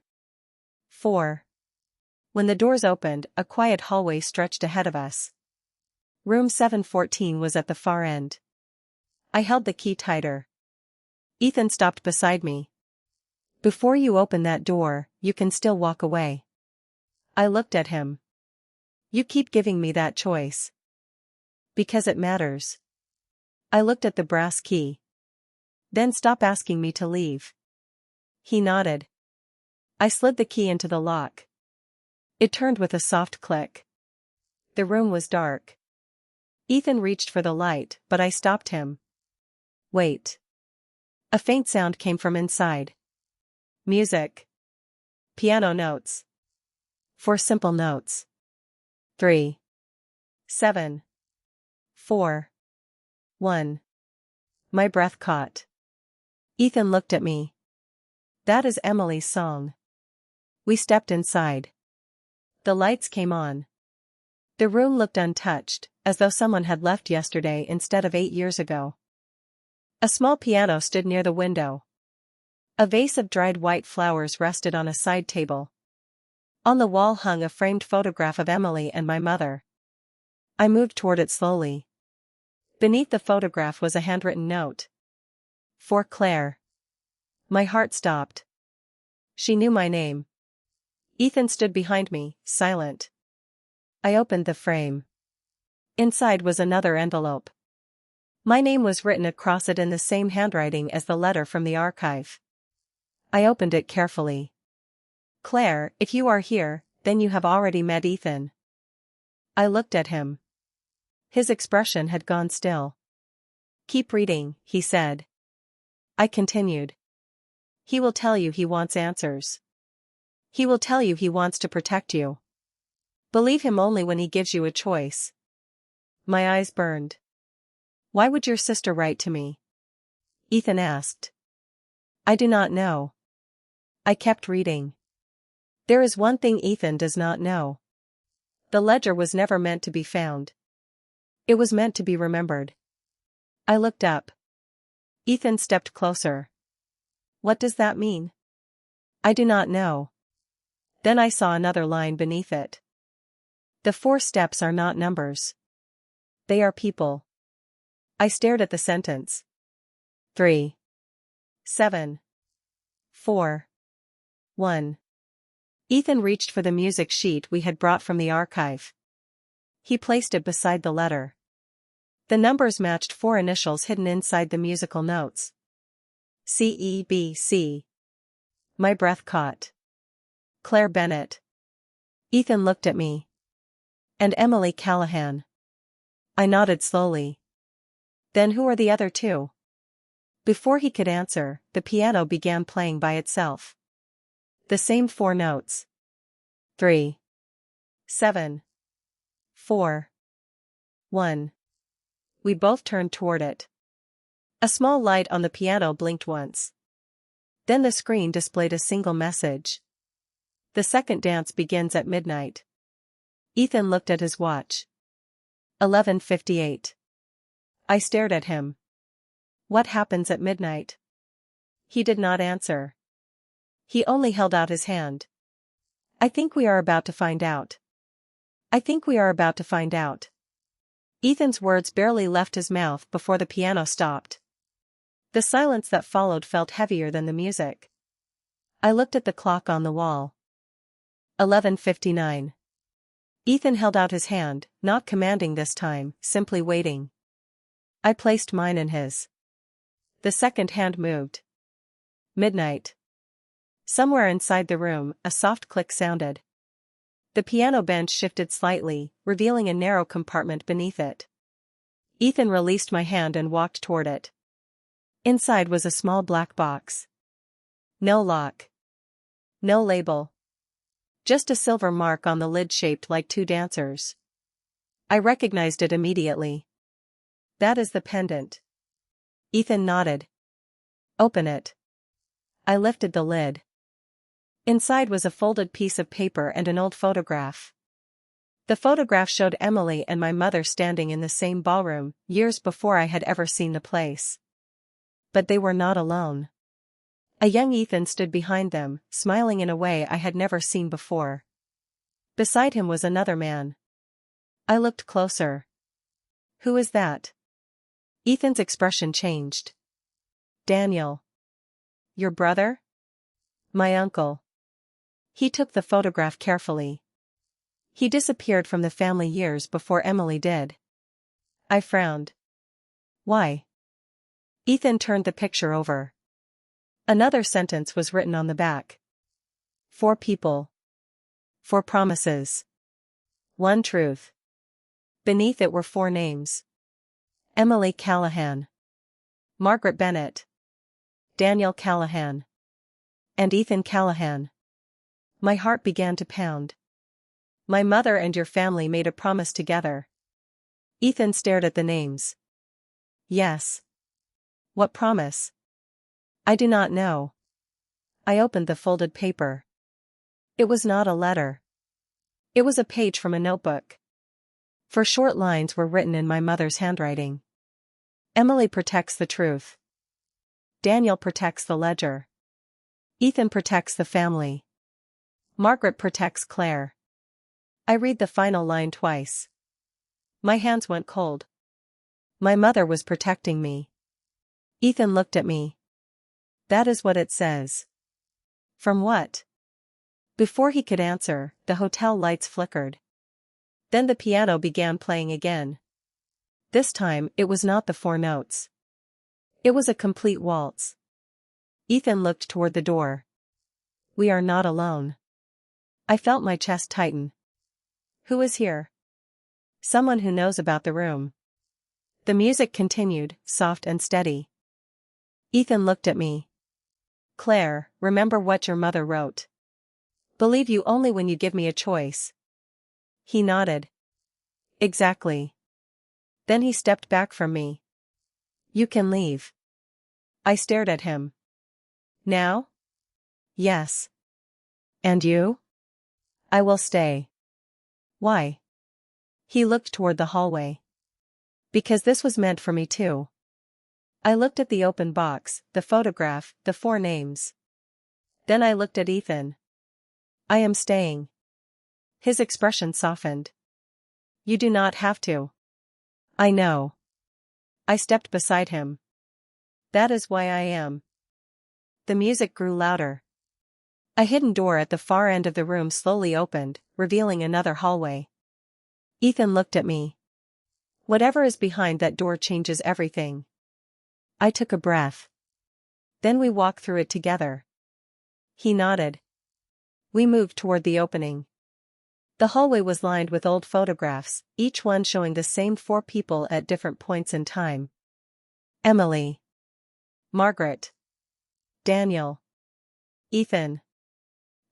4. When the doors opened, a quiet hallway stretched ahead of us. Room 714 was at the far end. I held the key tighter. Ethan stopped beside me. "Before you open that door, you can still walk away." I looked at him. "You keep giving me that choice." "Because it matters." I looked at the brass key. "Then stop asking me to leave." He nodded. I slid the key into the lock. It turned with a soft click. The room was dark. Ethan reached for the light, but I stopped him. "Wait." A faint sound came from inside. Music. Piano notes. 4 simple notes. 3, 7, 4, 1. My breath caught. Ethan looked at me. "That is Emily's song." We stepped inside. The lights came on. The room looked untouched, as though someone had left yesterday instead of 8 years ago. A small piano stood near the window. A vase of dried white flowers rested on a side table. On the wall hung a framed photograph of Emily and my mother. I moved toward it slowly. Beneath the photograph was a handwritten note. "For Claire." My heart stopped. She knew my name. Ethan stood behind me, silent. I opened the frame. Inside was another envelope. My name was written across it in the same handwriting as the letter from the archive. I opened it carefully. "Claire, if you are here, then you have already met Ethan." I looked at him. His expression had gone still. "Keep reading," he said. I continued. "He will tell you he wants answers. He will tell you he wants to protect you. Believe him only when he gives you a choice." My eyes burned. "Why would your sister write to me?" Ethan asked. "I do not know." I kept reading. There is one thing Ethan does not know. The ledger was never meant to be found. It was meant to be remembered. I looked up. Ethan stepped closer. What does that mean? I do not know. Then I saw another line beneath it. The 4 steps are not numbers. They are people. I stared at the sentence. 3, 7, 4, 1. Ethan reached for the music sheet we had brought from the archive. He placed it beside the letter. The numbers matched 4 initials hidden inside the musical notes. C-E-B-C. My breath caught. Claire Bennett. Ethan looked at me. And Emily Callahan. I nodded slowly. Then who are the other 2? Before he could answer, the piano began playing by itself. The same 4 notes. 3, 7, 4, 1. We both turned toward it. A small light on the piano blinked once. Then the screen displayed a single message. The second dance begins at midnight. Ethan looked at his watch. 11:58. I stared at him. What happens at midnight? He did not answer. He only held out his hand. I think we are about to find out. I think we are about to find out. Ethan's words barely left his mouth before the piano stopped. The silence that followed felt heavier than the music. I looked at the clock on the wall. 11:59. Ethan held out his hand, not commanding this time, simply waiting. I placed mine in his. The second hand moved. Midnight. Somewhere inside the room, a soft click sounded. The piano bench shifted slightly, revealing a narrow compartment beneath it. Ethan released my hand and walked toward it. Inside was a small black box. No lock. No label. Just a silver mark on the lid shaped like 2 dancers. I recognized it immediately. That is the pendant. Ethan nodded. Open it. I lifted the lid. Inside was a folded piece of paper and an old photograph. The photograph showed Emily and my mother standing in the same ballroom, years before I had ever seen the place. But they were not alone. A young Ethan stood behind them, smiling in a way I had never seen before. Beside him was another man. I looked closer. Who is that? Ethan's expression changed. Daniel. Your brother? My uncle. He took the photograph carefully. He disappeared from the family years before Emily did. I frowned. Why? Ethan turned the picture over. Another sentence was written on the back. 4 people. 4 promises. 1 truth. Beneath it were 4 names. Emily Callahan. Margaret Bennett. Daniel Callahan. And Ethan Callahan. My heart began to pound. My mother and your family made a promise together. Ethan stared at the names. Yes. What promise? I do not know. I opened the folded paper. It was not a letter. It was a page from a notebook. 4 short lines were written in my mother's handwriting. Emily protects the truth. Daniel protects the ledger. Ethan protects the family. Margaret protects Claire. I read the final line twice. My hands went cold. My mother was protecting me. Ethan looked at me. That is what it says. From what? Before he could answer, the hotel lights flickered. Then the piano began playing again. This time, it was not the 4 notes. It was a complete waltz. Ethan looked toward the door. We are not alone. I felt my chest tighten. Who is here? Someone who knows about the room. The music continued, soft and steady. Ethan looked at me. Claire, remember what your mother wrote. Believe you only when you give me a choice. He nodded. Exactly. Then he stepped back from me. You can leave. I stared at him. Now? Yes. And you? I will stay. Why? He looked toward the hallway. Because this was meant for me too. I looked at the open box, the photograph, the 4 names. Then I looked at Ethan. I am staying. His expression softened. You do not have to. I know. I stepped beside him. That is why I am. The music grew louder. A hidden door at the far end of the room slowly opened, revealing another hallway. Ethan looked at me. Whatever is behind that door changes everything. I took a breath. Then we walked through it together. He nodded. We moved toward the opening. The hallway was lined with old photographs, each one showing the same 4 people at different points in time. Emily. Margaret. Daniel. Ethan.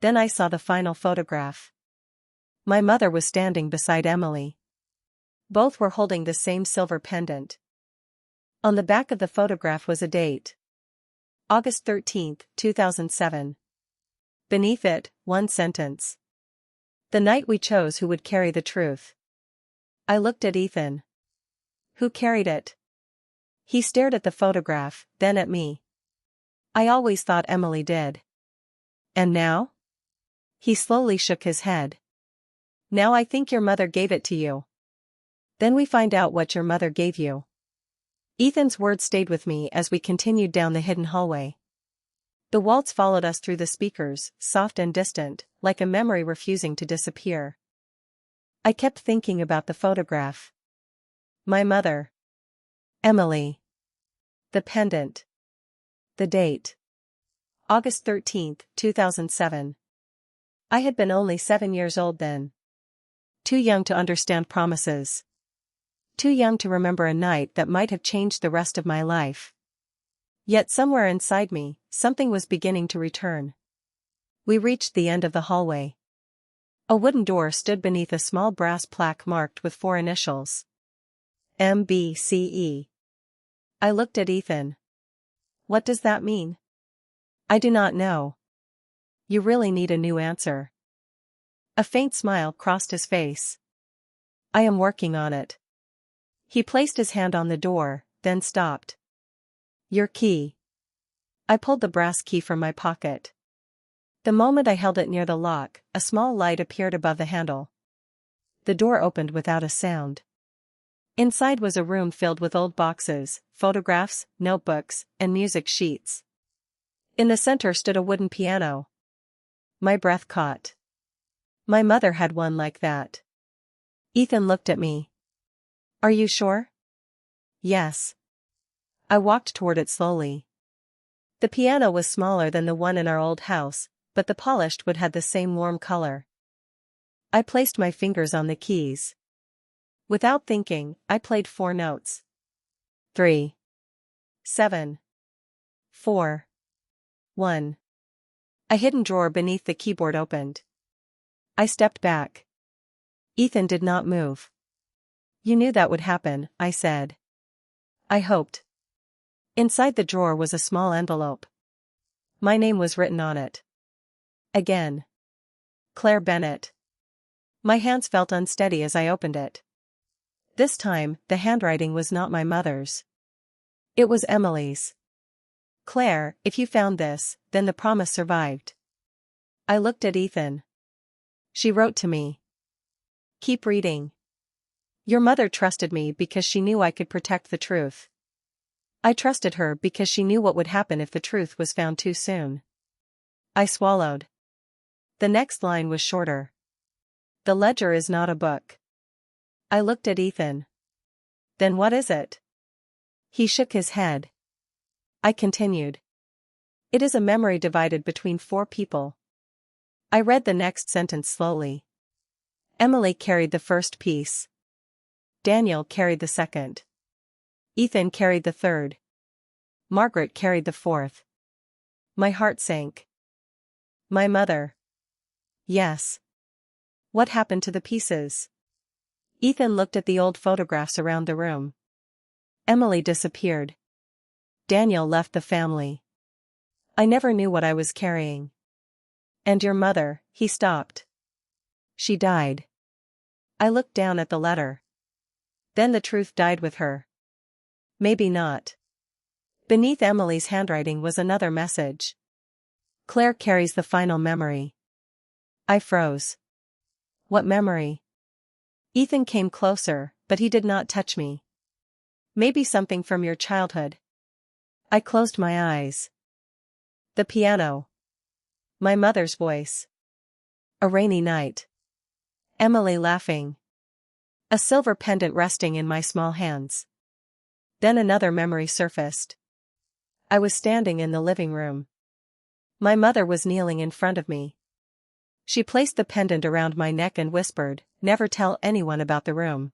Then I saw the final photograph. My mother was standing beside Emily. Both were holding the same silver pendant. On the back of the photograph was a date. August 13, 2007. Beneath it, one sentence. The night we chose who would carry the truth. I looked at Ethan. Who carried it? He stared at the photograph, then at me. I always thought Emily did. And now? He slowly shook his head. Now I think your mother gave it to you. Then we find out what your mother gave you. Ethan's words stayed with me as we continued down the hidden hallway. The waltz followed us through the speakers, soft and distant, like a memory refusing to disappear. I kept thinking about the photograph. My mother. Emily. The pendant. The date. August 13, 2007. I had been only 7 years old then. Too young to understand promises. Too young to remember a night that might have changed the rest of my life. Yet somewhere inside me, something was beginning to return. We reached the end of the hallway. A wooden door stood beneath a small brass plaque marked with 4 initials. MBCE. I looked at Ethan. What does that mean? I do not know. You really need a new answer. A faint smile crossed his face. I am working on it. He placed his hand on the door, then stopped. Your key. I pulled the brass key from my pocket. The moment I held it near the lock, a small light appeared above the handle. The door opened without a sound. Inside was a room filled with old boxes, photographs, notebooks, and music sheets. In the center stood a wooden piano. My breath caught. My mother had one like that. Ethan looked at me. Are you sure? Yes. I walked toward it slowly. The piano was smaller than the one in our old house, but the polished wood had the same warm color. I placed my fingers on the keys. Without thinking, I played 4 notes. 3. 7. 4. 1. A hidden drawer beneath the keyboard opened. I stepped back. Ethan did not move. You knew that would happen, I said. I hoped. Inside the drawer was a small envelope. My name was written on it. Again. Claire Bennett. My hands felt unsteady as I opened it. This time, the handwriting was not my mother's. It was Emily's. Claire, if you found this, then the promise survived. I looked at Ethan. She wrote to me. Keep reading. Your mother trusted me because she knew I could protect the truth. I trusted her because she knew what would happen if the truth was found too soon. I swallowed. The next line was shorter. The ledger is not a book. I looked at Ethan. Then what is it? He shook his head. I continued. It is a memory divided between 4 people. I read the next sentence slowly. Emily carried the first piece. Daniel carried the second. Ethan carried the third. Margaret carried the fourth. My heart sank. My mother. Yes. What happened to the pieces? Ethan looked at the old photographs around the room. Emily disappeared. Daniel left the family. I never knew what I was carrying. And your mother, he stopped. She died. I looked down at the letter. Then the truth died with her. Maybe not. Beneath Emily's handwriting was another message. Claire carries the final memory. I froze. What memory? Ethan came closer, but he did not touch me. Maybe something from your childhood. I closed my eyes. The piano. My mother's voice. A rainy night. Emily laughing. A silver pendant resting in my small hands. Then another memory surfaced. I was standing in the living room. My mother was kneeling in front of me. She placed the pendant around my neck and whispered, "Never tell anyone about the room."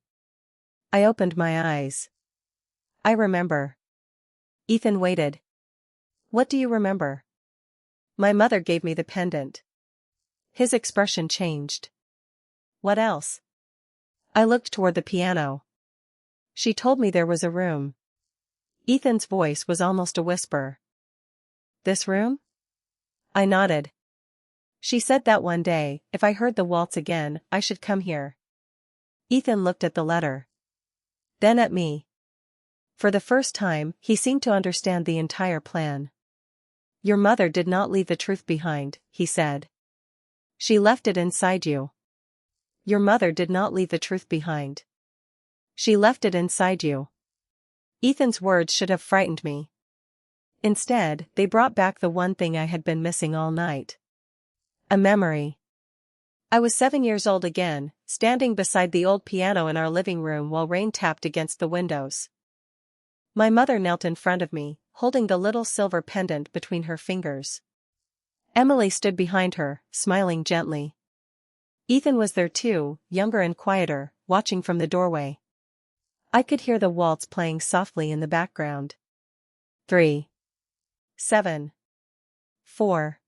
I opened my eyes. I remember. Ethan waited. What do you remember? My mother gave me the pendant. His expression changed. What else? I looked toward the piano. She told me there was a room. Ethan's voice was almost a whisper. This room? I nodded. She said that one day, if I heard the waltz again, I should come here. Ethan looked at the letter. Then at me. For the first time, he seemed to understand the entire plan. Your mother did not leave the truth behind, he said. She left it inside you. Your mother did not leave the truth behind. She left it inside you. Ethan's words should have frightened me. Instead, they brought back the one thing I had been missing all night. A memory. I was 7 years old again, standing beside the old piano in our living room while rain tapped against the windows. My mother knelt in front of me, holding the little silver pendant between her fingers. Emily stood behind her, smiling gently. Ethan was there too, younger and quieter, watching from the doorway. I could hear the waltz playing softly in the background. 3, 7, 4,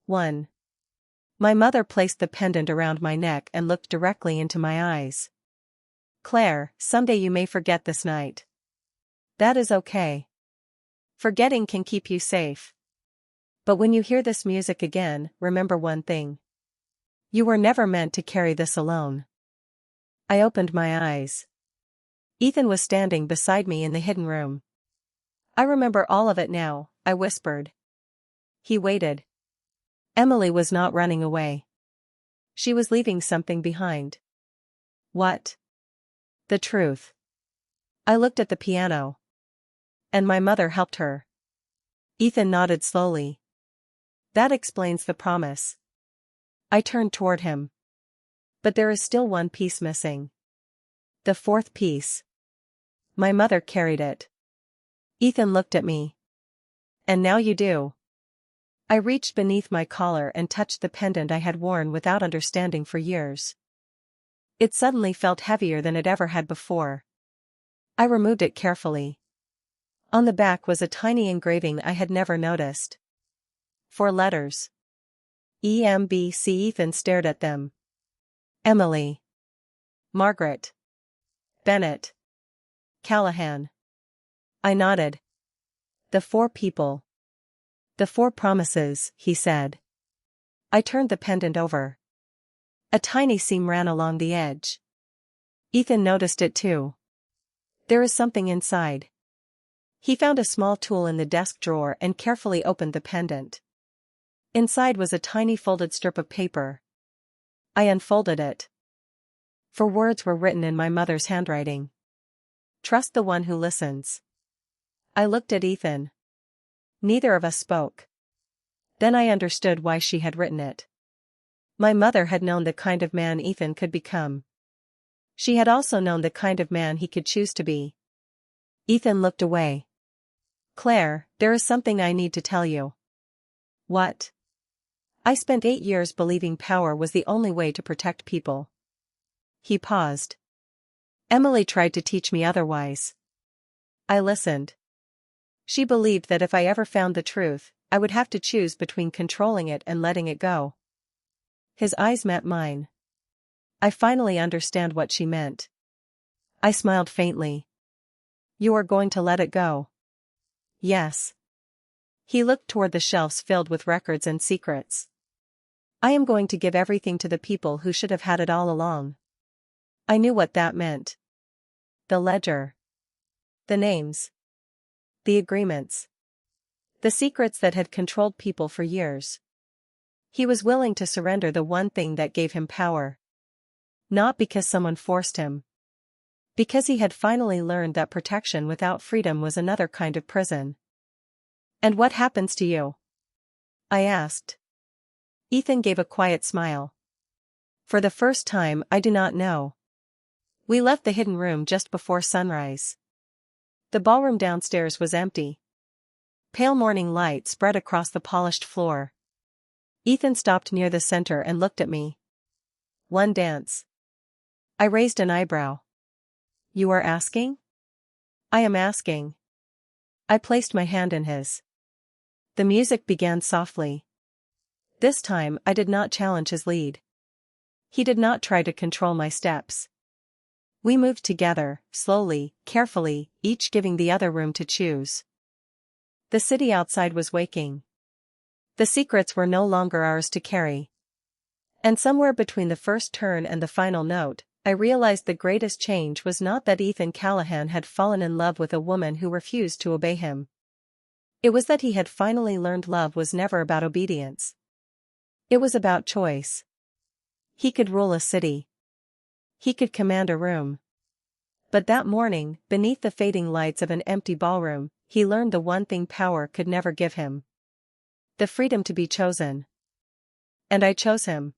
1. My mother placed the pendant around my neck and looked directly into my eyes. Claire, someday you may forget this night. That is okay. Forgetting can keep you safe. But when you hear this music again, remember one thing. You were never meant to carry this alone. I opened my eyes. Ethan was standing beside me in the hidden room. I remember all of it now, I whispered. He waited. Emily was not running away. She was leaving something behind. What? The truth. I looked at the piano. And my mother helped her. Ethan nodded slowly. That explains the promise. I turned toward him. But there is still one piece missing. The fourth piece. My mother carried it. Ethan looked at me. And now you do. I reached beneath my collar and touched the pendant I had worn without understanding for years. It suddenly felt heavier than it ever had before. I removed it carefully. On the back was a tiny engraving I had never noticed. 4 letters. EMBC. Ethan stared at them. Emily. Margaret. Bennett. Callahan. I nodded. The 4 people. The 4 promises, he said. I turned the pendant over. A tiny seam ran along the edge. Ethan noticed it too. There is something inside. He found a small tool in the desk drawer and carefully opened the pendant. Inside was a tiny folded strip of paper. I unfolded it. 4 words were written in my mother's handwriting. Trust the one who listens. I looked at Ethan. Neither of us spoke. Then I understood why she had written it. My mother had known the kind of man Ethan could become. She had also known the kind of man he could choose to be. Ethan looked away. Claire, there is something I need to tell you. What? I spent 8 years believing power was the only way to protect people. He paused. Emily tried to teach me otherwise. I listened. She believed that if I ever found the truth, I would have to choose between controlling it and letting it go. His eyes met mine. I finally understand what she meant. I smiled faintly. You are going to let it go? Yes. He looked toward the shelves filled with records and secrets. I am going to give everything to the people who should have had it all along. I knew what that meant. The ledger. The names. The agreements. The secrets that had controlled people for years. He was willing to surrender the one thing that gave him power. Not because someone forced him. Because he had finally learned that protection without freedom was another kind of prison. "And what happens to you?" I asked. Ethan gave a quiet smile. "For the first time, I do not know. We left the hidden room just before sunrise. The ballroom downstairs was empty. Pale morning light spread across the polished floor. Ethan stopped near the center and looked at me. "One dance." I raised an eyebrow. "You are asking?" "I am asking." I placed my hand in his. The music began softly. This time I did not challenge his lead. He did not try to control my steps. We moved together, slowly, carefully, each giving the other room to choose. The city outside was waking. The secrets were no longer ours to carry. And somewhere between the first turn and the final note, I realized the greatest change was not that Ethan Callahan had fallen in love with a woman who refused to obey him. It was that he had finally learned love was never about obedience. It was about choice. He could rule a city. He could command a room. But that morning, beneath the fading lights of an empty ballroom, he learned the one thing power could never give him. The freedom to be chosen. And I chose him.